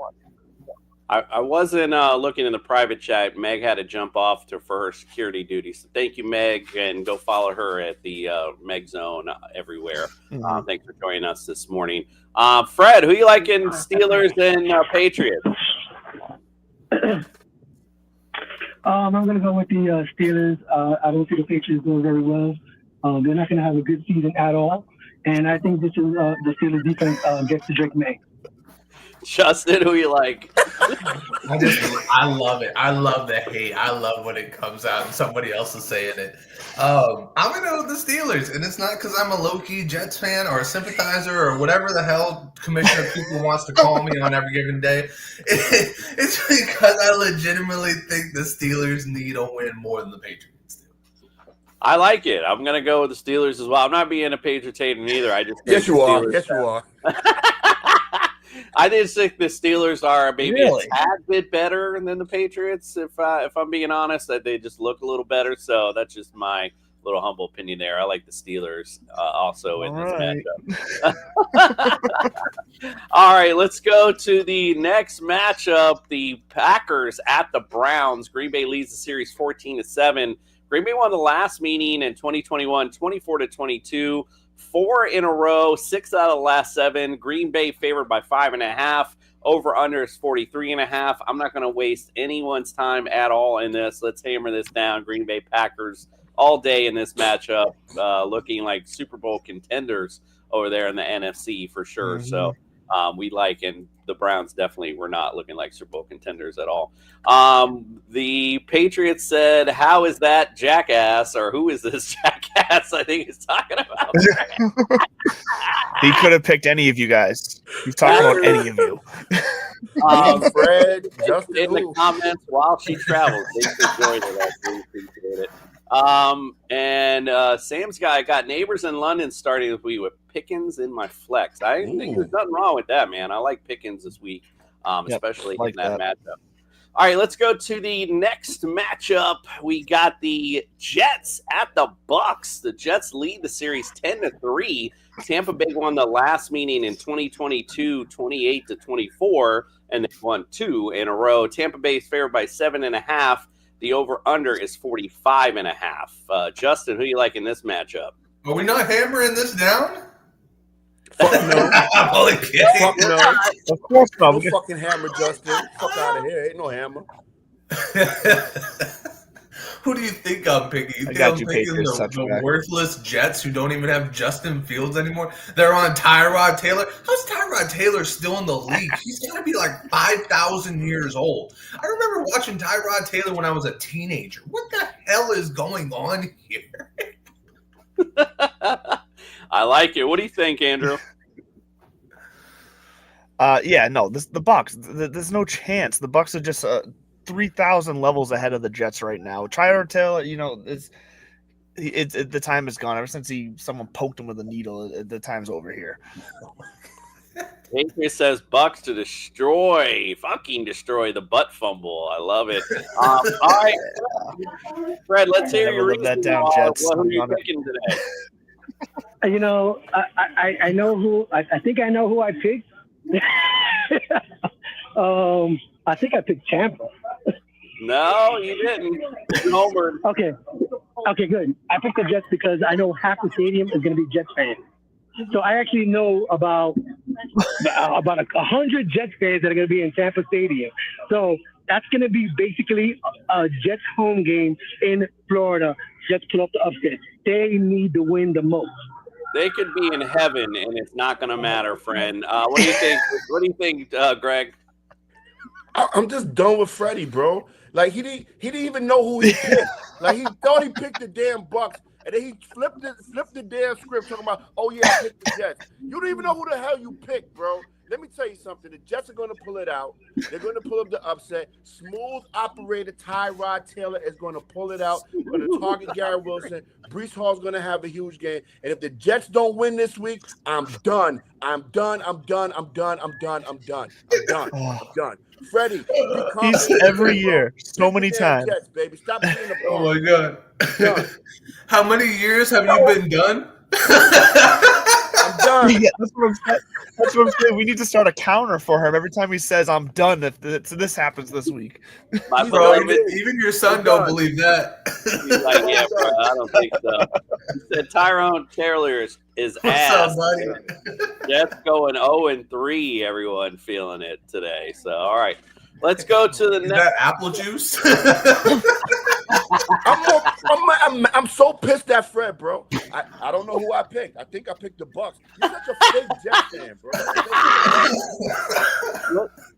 I wasn't looking in the private chat. Meg had to jump off for her security duty. So thank you, Meg, and go follow her at the Meg Zone everywhere. Mm-hmm. Thanks for joining us this morning. Fred, who you like in Steelers and Patriots? I'm going to go with the Steelers. I don't see the Patriots doing very well. They're not going to have a good season at all. And I think this is the Steelers defense gets to Drake May. Justin, who you like? I love it. I love the hate. I love when it comes out and somebody else is saying it. I'm going to go with the Steelers, and it's not because I'm a low-key Jets fan or a sympathizer or whatever the hell Commissioner Cooper wants to call me on every given day. It's because I legitimately think the Steelers need a win more than the Patriots do. I like it. I'm going to go with the Steelers as well. I'm not being a Patriots hater either. I just Yes, you are. Yes, you are. I just think the Steelers are maybe a tad bit better than the Patriots, if I'm being honest. That they just look a little better. So that's just my little humble opinion there. I like the Steelers also in this matchup. All right, let's go to the next matchup. The Packers at the Browns. Green Bay leads the series 14-7. Green Bay won the last meeting in 2021, 24-22. 4 in a row, 6 out of the last 7. Green Bay favored by 5.5. Over under is 43.5. I'm not going to waste anyone's time at all in this. Let's hammer this down. Green Bay Packers all day in this matchup, looking like Super Bowl contenders over there in the NFC for sure. Mm-hmm. So we like, and the Browns definitely were not looking like Super Bowl contenders at all. The Patriots said, "How is that jackass?" Or "Who is this jackass?" I think he's talking about. He could have picked any of you guys. He's talking about any of you. Fred, Justin, in the comments while she travels. Thanks for joining us. We appreciate it. And Sam's got neighbors in London starting this week with Pickens in my flex. I think there's nothing wrong with that, man. I like Pickens this week, especially in that matchup. All right, let's go to the next matchup. We got the Jets at the Bucks. The Jets lead the series 10-3. Tampa Bay won the last meeting in 2022, 28-24, and they won 2 in a row. Tampa Bay is favored by 7.5. The over-under is 45.5. Justin, who you like in this matchup? Are we not hammering this down? Fuck no. I'm only kidding. Fuck no. Of course not. No fucking hammer, Justin. Fuck out of here. Ain't no hammer. Who do you think I'm picking? You think I'm picking the worthless Jets who don't even have Justin Fields anymore? They're on Tyrod Taylor. How's Tyrod Taylor still in the league? He's got to be like 5,000 years old. I remember watching Tyrod Taylor when I was a teenager. What the hell is going on here? I like it. What do you think, Andrew? The Bucks. There's no chance. The Bucks are just 3,000 levels ahead of the Jets right now. Tyrod Taylor, the time is gone. Ever since someone poked him with a needle, the time's over here. Patriot says Bucks to fucking destroy the butt fumble. I love it. All right, Fred, let's hear your reason. That down, Jets. What are you picking today? You know, I know who. I think I know who I picked. I think I picked Tampa. No, you didn't. Homer. Okay, good. I picked the Jets because I know half the stadium is going to be Jets fans. So I actually know about 100 Jets fans that are going to be in Tampa Stadium. So that's going to be basically a Jets home game in Florida. Jets pull up the upset. They need to win the most. They could be in heaven, and it's not going to matter, friend. What do you think? What do you think, Greg? I'm just done with Freddie, bro. Like he didn't even know who he picked. Like he thought he picked the damn Bucks, and then he flipped the damn script talking about, oh yeah, I picked the Jets. You don't even know who the hell you picked, bro. Let me tell you something. The Jets are going to pull it out. They're going to pull up the upset. Smooth operator Tyrod Taylor is going to pull it out. We're going to target Garrett Wilson. Breece Hall's going to have a huge game. And if the Jets don't win this week, I'm done. I'm done. Freddie, he's every year, so many times. Jets, baby. Stop being a Oh my God. How many years have you been done? I'm done. Yeah, that's what I'm saying. We need to start a counter for him every time he says, I'm done if this happens this week. Bro, even your son don't believe that. He's like, yeah, bro, I don't think so. He said Tyrone Taylor is ass. Jets going 0-3, everyone feeling it today. So, all right. Let's go to the next. That apple juice? I'm so pissed at Fred, bro. I don't know who I picked. I think I picked the Bucks. You're such a fake Jets fan, bro.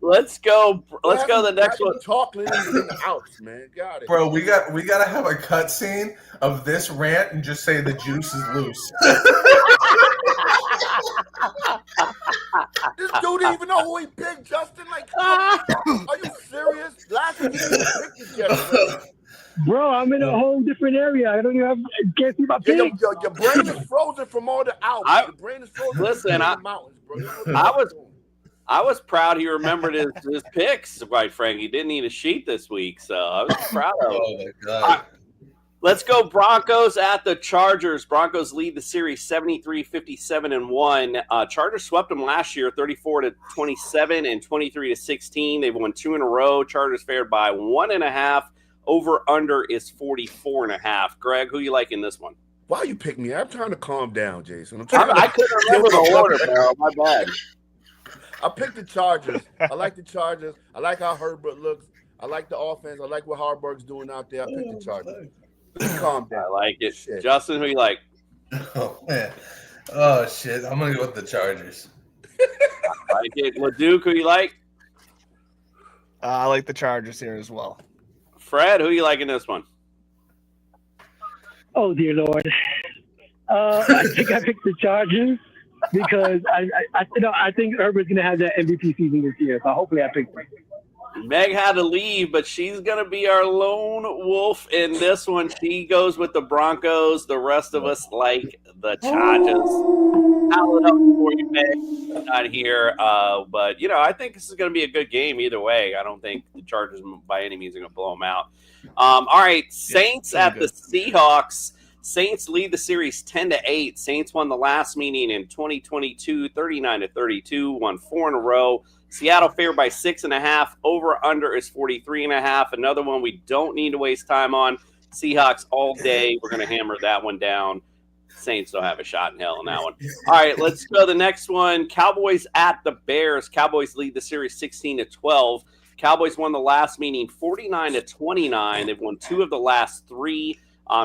Let's go. Let's go to the next one. Talking in the outs, man. Got it, bro. We got to have a cut scene of this rant and just say the juice is loose. This dude didn't even know who he picked, Justin. Like, are you serious? Last week he picked the Jets, bro. Bro, I'm in a whole different area. I don't even can't see my pick. Your brain is frozen from all the Alps. Your brain is frozen from the mountains, bro. I was proud he remembered his picks, quite frankly. He didn't need a sheet this week, so I was proud of him. Oh, my God. Let's go Broncos at the Chargers. Broncos lead the series 73-57-1. Chargers swept them last year 34-27 and 23-16. They've won 2 in a row. Chargers favored by 1.5. Over under is 44.5. Greg, who you like in this one? Why you pick me? I'm trying to calm down, Jason. I couldn't remember the order, bro. My bad. I picked the Chargers. I like the Chargers. I like how Herbert looks. I like the offense. I like what Harburg's doing out there. I picked the Chargers. Calm down. I like it. Shit. Justin, who you like? Oh, man. Oh, shit. I'm going to go with the Chargers. I like it. LeDuc, who you like? I like the Chargers here as well. Fred, who you like in this one? Oh, dear Lord. I think I picked the Chargers because I think Herbert's going to have that MVP season this year. So hopefully I picked him. Meg had to leave, but she's going to be our lone wolf in this one. She goes with the Broncos. The rest of us like the Chargers. I'll it up for you, Meg. Not here. But, I think this is going to be a good game either way. I don't think the Chargers by any means are going to blow them out. All right, Saints at the Seahawks. Saints lead the series 10-8. Saints won the last meeting in 2022, 39-32, won 4 in a row. Seattle favored by 6.5. Over under is 43.5. Another one we don't need to waste time on. Seahawks all day. We're going to hammer that one down. Saints don't have a shot in hell in that one. All right, let's go to the next one. Cowboys at the Bears. Cowboys lead the series 16-12. Cowboys won the last meeting 49-29. They've won 2 of the last 3.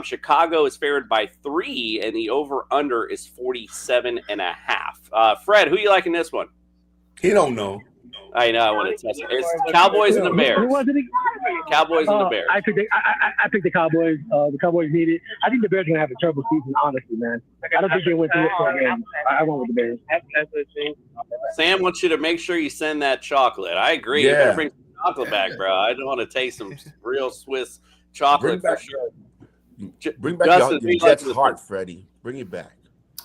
Chicago is favored by 3, and the over-under is 47.5. Fred, who you like in this one? He don't know. I know. I want to test it. It's Cowboys and the Bears. Who was it? Cowboys and the Bears. I picked the Cowboys. The Cowboys need it. I think the Bears are gonna have a terrible season, honestly, man. I don't think they went through it for a game. I went with the Bears. Sam wants you to make sure you send that chocolate. I agree. Yeah. You better bring some chocolate back, bro. I don't want to taste some real Swiss chocolate for sure. Bring back Justin, your Jets heart, Freddie. Bring it back.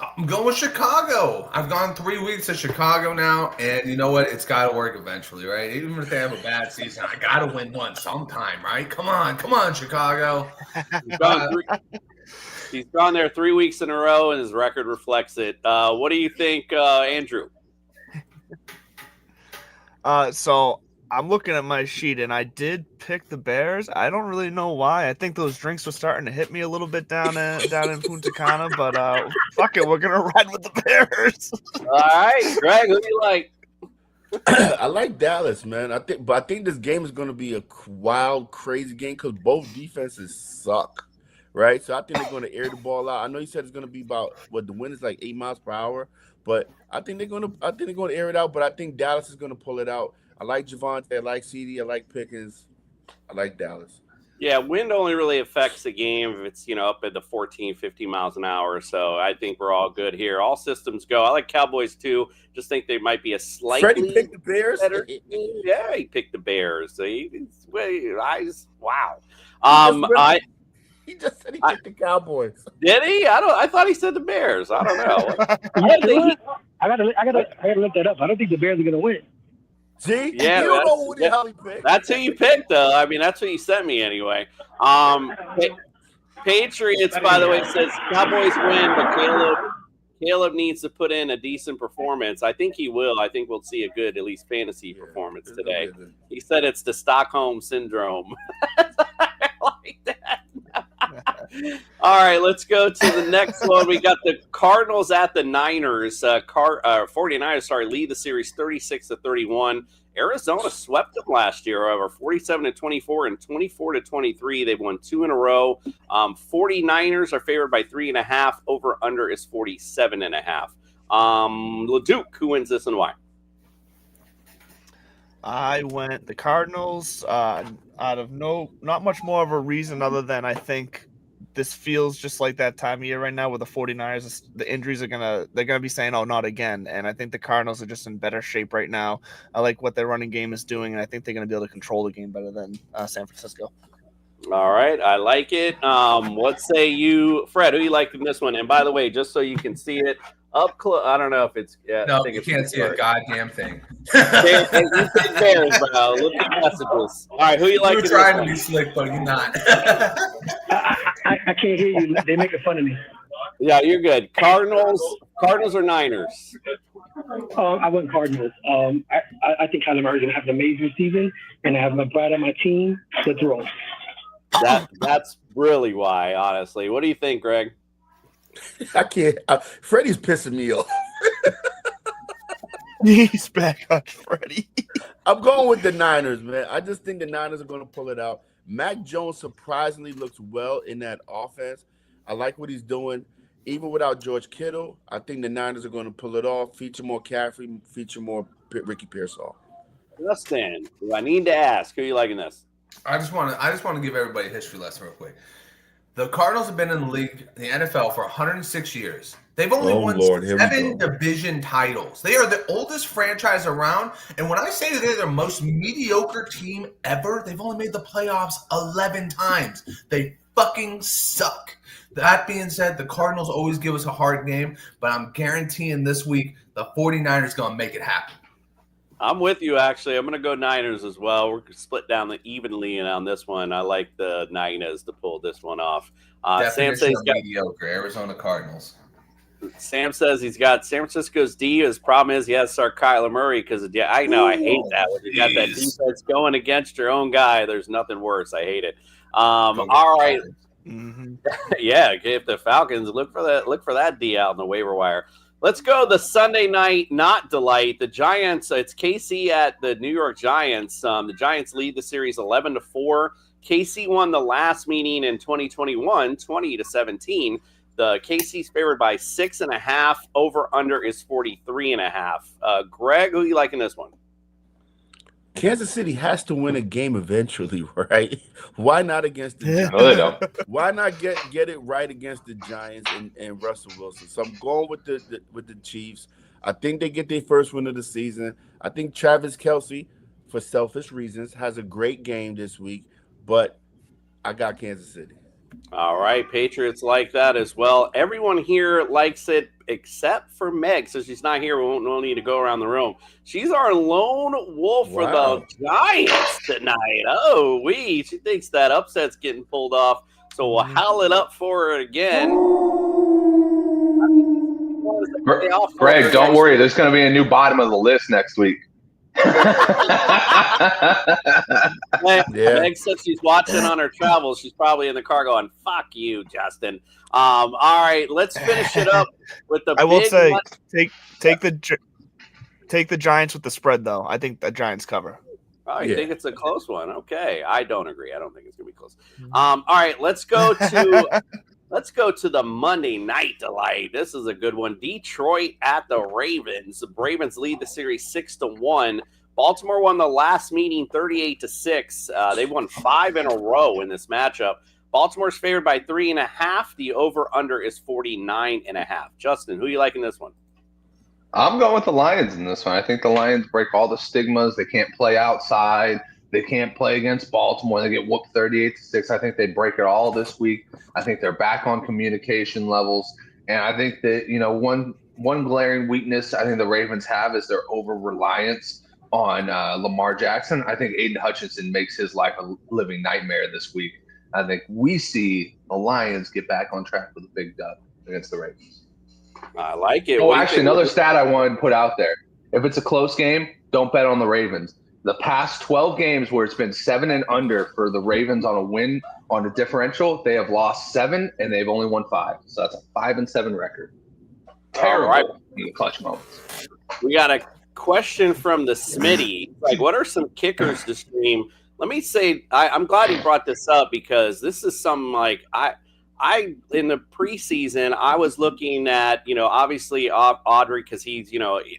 I'm going with Chicago. I've gone 3 weeks to Chicago now, and you know what? It's got to work eventually, right? Even if they have a bad season, I got to win one sometime, right? Come on, Chicago. He's gone there 3 weeks in a row, and his record reflects it. What do you think, Andrew? So I'm looking at my sheet, and I did pick the Bears. I don't really know why. I think those drinks were starting to hit me a little bit down in Punta Cana, but fuck it, we're gonna ride with the Bears. All right, Greg, who do you like? I like Dallas, man. I think this game is going to be a wild, crazy game because both defenses suck, right? So I think they're going to air the ball out. I know you said it's going to be about the wind is like 8 miles per hour, but I think they're going to air it out. But I think Dallas is going to pull it out. I like Javonte. I like CD. I like Pickens. I like Dallas. Yeah, wind only really affects the game if it's, up at the 14, 15 miles an hour. So I think we're all good here. All systems go. I like Cowboys too. Just think they might be a slightly Freddie picked the Bears. Better. Yeah, he picked the Bears. Wow. He just said he picked the Cowboys. Did he? I thought he said the Bears. I don't know. I gotta look that up. I don't think the Bears are gonna win. See? Yeah, you don't know who the hell he picked. That's who you picked, though. I mean, that's what you sent me anyway. Patriots, by the way, says Cowboys win, but Caleb needs to put in a decent performance. I think he will. I think we'll see a good, at least fantasy performance today. He said it's the Stockholm syndrome. I like that. All right, let's go to the next one. We got the Cardinals at the Niners. 49ers, lead the series 36-31. Arizona swept them last year, however, 47-24 and 24-23. They've won 2 in a row. 49ers are favored by 3.5. Over under is 47.5. LeDuc, who wins this and why? I went the Cardinals out of not much more of a reason other than I think this feels just like that time of year right now with the 49ers. The injuries they're gonna be saying, oh, not again. And I think the Cardinals are just in better shape right now. I like what their running game is doing, and I think they're gonna be able to control the game better than San Francisco. All right, I like it. What say you, Fred? Who you like in this one? And by the way, just so you can see it up close, I don't know if it's no, you can't see a goddamn thing. You think Bears, bro. Look at messages. All right, who you like? You're trying to be slick, but you're not. I can't hear you. They're making fun of me. Yeah, you're good. Cardinals or Niners? I went Cardinals. I think Kyler Murray's gonna have an amazing season, and I have my pride on my team. Let's roll. That's really why, honestly. What do you think, Greg? I can't. Freddie's pissing me off. He's back on Freddie. I'm going with the Niners, man. I just think the Niners are going to pull it out. Mac Jones surprisingly looks well in that offense. I like what he's doing. Even without George Kittle, I think the Niners are going to pull it off, feature more Caffrey, feature more Ricky Pearsall. Justin, I need to ask, who are you liking this? I just want to give everybody a history lesson real quick. The Cardinals have been in the league, the NFL, for 106 years. They've only won 7 division titles. They are the oldest franchise around. And when I say that they're the most mediocre team ever, they've only made the playoffs 11 times. They fucking suck. That being said, the Cardinals always give us a hard game, but I'm guaranteeing this week the 49ers going to make it happen. I'm with you, actually. I'm going to go Niners as well. We're split down evenly on this one. I like the Niners to pull this one off. Sam says he's got mediocre Arizona Cardinals. Sam says he's got San Francisco's D. His problem is he has to start Kyler Murray because I know I hate that. When you got that defense going against your own guy, there's nothing worse. I hate it. All right. Mm-hmm. Yeah, if the Falcons look for that D out in the waiver wire. Let's go the Sunday night not delight. The Giants, it's KC at the New York Giants. The Giants lead the series 11-4. KC won the last meeting in 2021, 20-17. The KC's favored by 6.5. Over under is 43.5. Greg, who you like in this one? Kansas City has to win a game eventually, right? Why not against the Giants? No, they don't. Why not get it right against the Giants and Russell Wilson? So I'm going with the Chiefs. I think they get their first win of the season. I think Travis Kelce, for selfish reasons, has a great game this week, but I got Kansas City. All right, Patriots like that as well. Everyone here likes it except for Meg, so she's not here. We won't need to go around the room. She's our lone wolf for the Giants tonight. Oh, she thinks that upset's getting pulled off, so we'll howl it up for her again. Greg, don't worry. There's going to be a new bottom of the list next week. Meg said she's watching on her travels. She's probably in the car going, "Fuck you, Justin." All right, let's finish it up with the. I will say, take the Giants with the spread, though. I think the Giants cover. Oh, you think it's a close one? Okay, I don't agree. I don't think it's gonna be close. All right, let's go to the Monday night delight. This is a good one. Detroit at the Ravens. The Ravens lead the series 6-1. Baltimore won the last meeting 38-6. They've won 5 in a row in this matchup. Baltimore's favored by 3.5. The over/under is 49.5. Justin, who you like in this one? I'm going with the Lions in this one. I think the Lions break all the stigmas. They can't play outside. They can't play against Baltimore. They get whooped 38-6. I think they break it all this week. I think they're back on communication levels. And I think that, one glaring weakness I think the Ravens have is their over-reliance on Lamar Jackson. I think Aiden Hutchinson makes his life a living nightmare this week. I think we see the Lions get back on track with a big dub against the Ravens. I like it. Oh, actually, another stat I wanted to put out there. If it's a close game, don't bet on the Ravens. The past 12 games where it's been 7 and under for the Ravens on a win on a differential, they have lost 7 and they've only won 5. So that's a 5-7 record. Terrible in the clutch moments. We got a question from the Smitty. Like, what are some kickers to stream? Let me say, I'm glad he brought this up because this is something like I in the preseason, I was looking at, obviously Audrey because he's,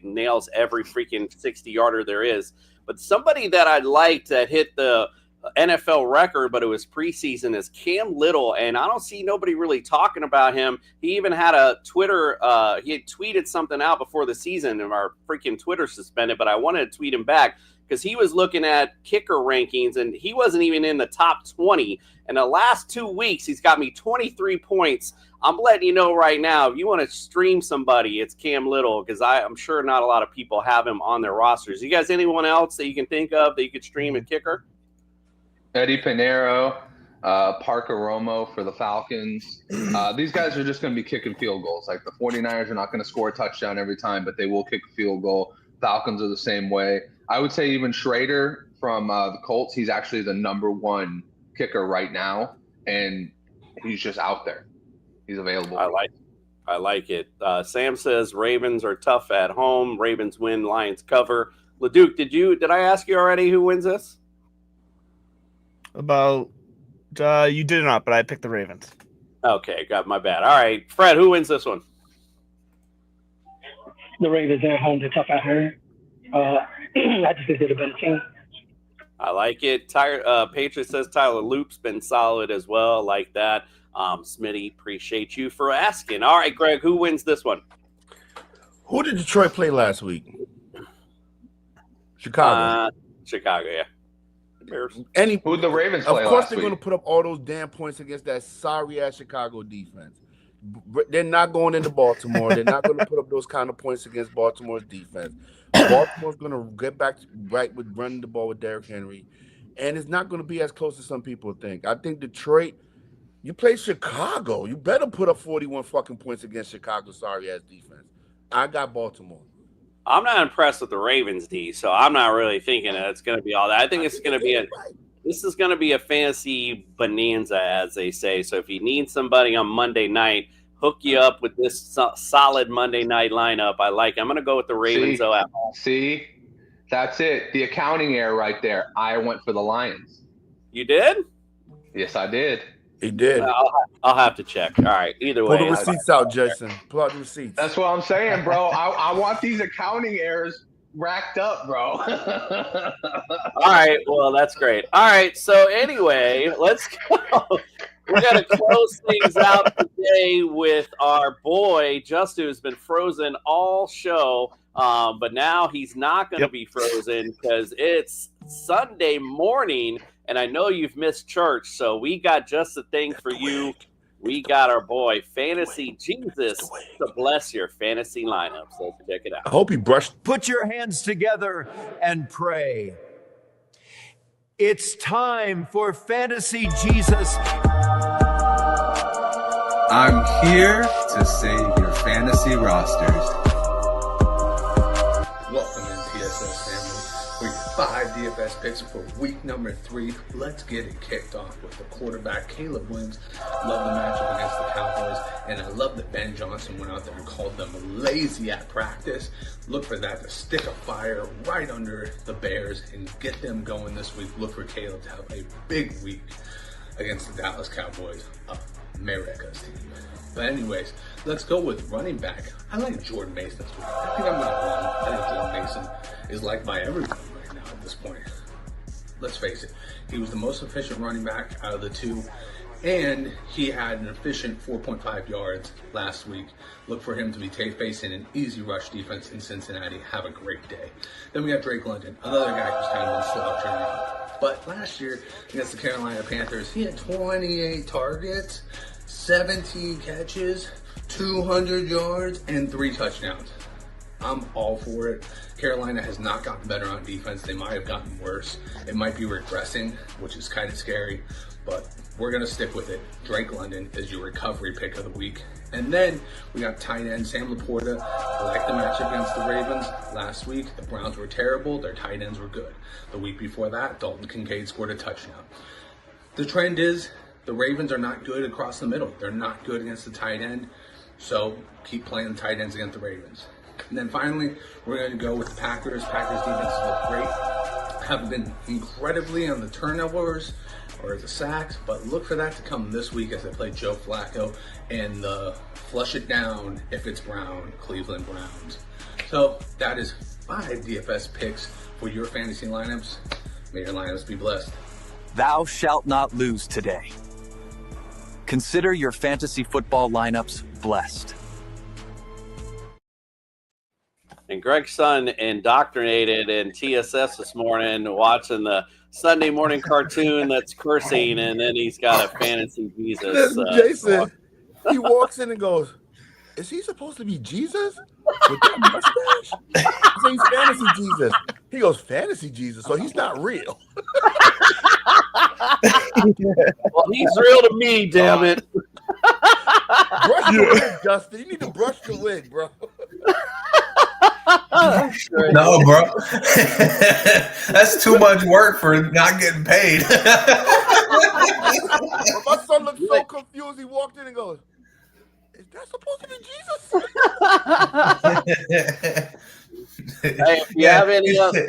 nails every freaking 60-yarder there is. But somebody that I liked that hit the NFL record, but it was preseason, is Cam Little. And I don't see nobody really talking about him. He even had a Twitter, he had tweeted something out before the season and our freaking Twitter suspended, but I wanted to tweet him back because he was looking at kicker rankings and he wasn't even in the top 20. In the last 2 weeks, he's got me 23 points. I'm letting you know right now, if you want to stream somebody, it's Cam Little because I'm sure not a lot of people have him on their rosters. You guys, anyone else that you can think of that you could stream at kicker? Eddie Pinheiro, Parker Romo for the Falcons. These guys are just going to be kicking field goals. Like the 49ers are not going to score a touchdown every time, but they will kick a field goal. Falcons are the same way. I would say even Schrader from the Colts, he's actually the #1 kicker right now, and he's just out there. He's available. I like it. Sam says Ravens are tough at home. Ravens win, Lions cover. LeDuc, did I ask you already who wins this? You did not, but I picked the Ravens. Okay, got my bad. All right, Fred, who wins this one? The Ravens at home, they're tough at home. I just think they're the better team. I like it. Patriot says Tyler Loop's been solid as well. Like that. Smitty, appreciate you for asking. All right, Greg, who wins this one? Who did Detroit play last week? Chicago. Chicago, yeah. Who'd the Ravens play Of course last they're week? going to put up all those damn points against that sorry-ass Chicago defense. They're not going into Baltimore. They're not going to put up those kind of points against Baltimore's defense. Baltimore's going to get back right with running the ball with Derrick Henry, and it's not going to be as close as some people think. I think Detroit, you play Chicago. You better put up 41 fucking points against Chicago's sorry-ass defense. I got Baltimore. I'm not impressed with the Ravens D, so I'm not really thinking that it's going to be all that. I think it's going to be this is going to be a fantasy bonanza, as they say. So if you need somebody on Monday night, hook you up with this solid Monday night lineup. I'm going to go with the Ravens though at home. See, that's it. The accounting error right there. I went for the Lions. You did? Yes, I did. He did. I'll have to check. All right. Either way. Pull the receipts out, Jason. Pull out the receipts. That's what I'm saying, bro. I want these accounting errors racked up, bro. All right. Well, that's great. All right. So anyway, let's go. We're going to close things out today with our boy, Justin, who's been frozen all show. But now he's not going to be frozen because it's Sunday morning and I know you've missed church, so we got just the thing for you. We got our boy Fantasy Jesus to bless your fantasy lineups. Let's check it out. I hope he brushed. Put your hands together and pray. It's time for Fantasy Jesus. I'm here to save your fantasy rosters. Welcome in, TSS family, for your 5 DFS picks for week number 3. Let's get it kicked off with the quarterback, Caleb Williams. Love the matchup against the Cowboys, and I love that Ben Johnson went out there and called them lazy at practice. Look for that to stick a fire right under the Bears and get them going this week. Look for Caleb to have a big week against the Dallas Cowboys, America's team. But anyways, let's go with running back. I like Jordan Mason this week. I think I'm not wrong. I think Jordan Mason is liked by everyone right now at this point. Let's face it, he was the most efficient running back out of the two, and he had an efficient 4.5 yards last week. Look for him to be facing an easy rush defense in Cincinnati. Have a great day. Then we got Drake London, another guy who's kind of been slouching around. But last year against the Carolina Panthers, he had 28 targets, 17 catches, 200 yards, and 3 touchdowns. I'm all for it. Carolina has not gotten better on defense. They might have gotten worse. It might be regressing, which is kind of scary, but we're going to stick with it. Drake London is your recovery pick of the week. And then we got tight end Sam Laporta. I like the matchup against the Ravens last week. The Browns were terrible. Their tight ends were good. The week before that, Dalton Kincaid scored a touchdown. The trend is the Ravens are not good across the middle. They're not good against the tight end. So keep playing the tight ends against the Ravens. And then finally, we're going to go with the Packers. Packers defense look great. Have been incredibly on the turnovers or the sacks, but look for that to come this week as they play Joe Flacco and the flush it down if it's Brown, Cleveland Browns. So that is 5 DFS picks for your fantasy lineups. May your lineups be blessed. Thou shalt not lose today. Consider your fantasy football lineups blessed. And Greg's son indoctrinated in TSS this morning watching the Sunday morning cartoon that's cursing, and then he's got a fantasy Jesus. Jason, he walks in and goes, is he supposed to be Jesus? With that mustache? I say he's fantasy Jesus. He goes, fantasy Jesus, so he's not real. Well, he's real to me, damn it. Brush your wig, Justin. You need to brush your wig, bro. No, bro. That's too much work for not getting paid. My son looked so confused. He walked in and goes, is that supposed to be Jesus? Hey, if you have any other...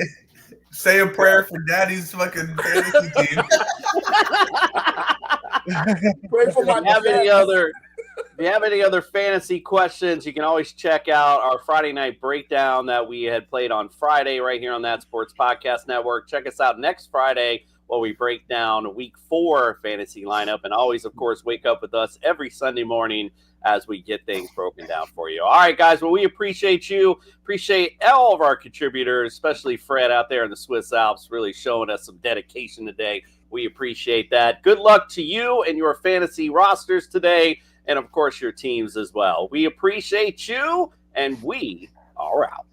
Say a prayer for Daddy's fucking fantasy team. Pray for my If you have any other fantasy questions, you can always check out our Friday night breakdown that we had played on Friday right here on That Sports Podcast Network. Check us out next Friday while we break down Week 4 fantasy lineup. And always, of course, wake up with us every Sunday morning as we get things broken down for you. All right, guys, well, we appreciate you. Appreciate all of our contributors, especially Fred out there in the Swiss Alps, really showing us some dedication today. We appreciate that. Good luck to you and your fantasy rosters today, and, of course, your teams as well. We appreciate you, and we are out.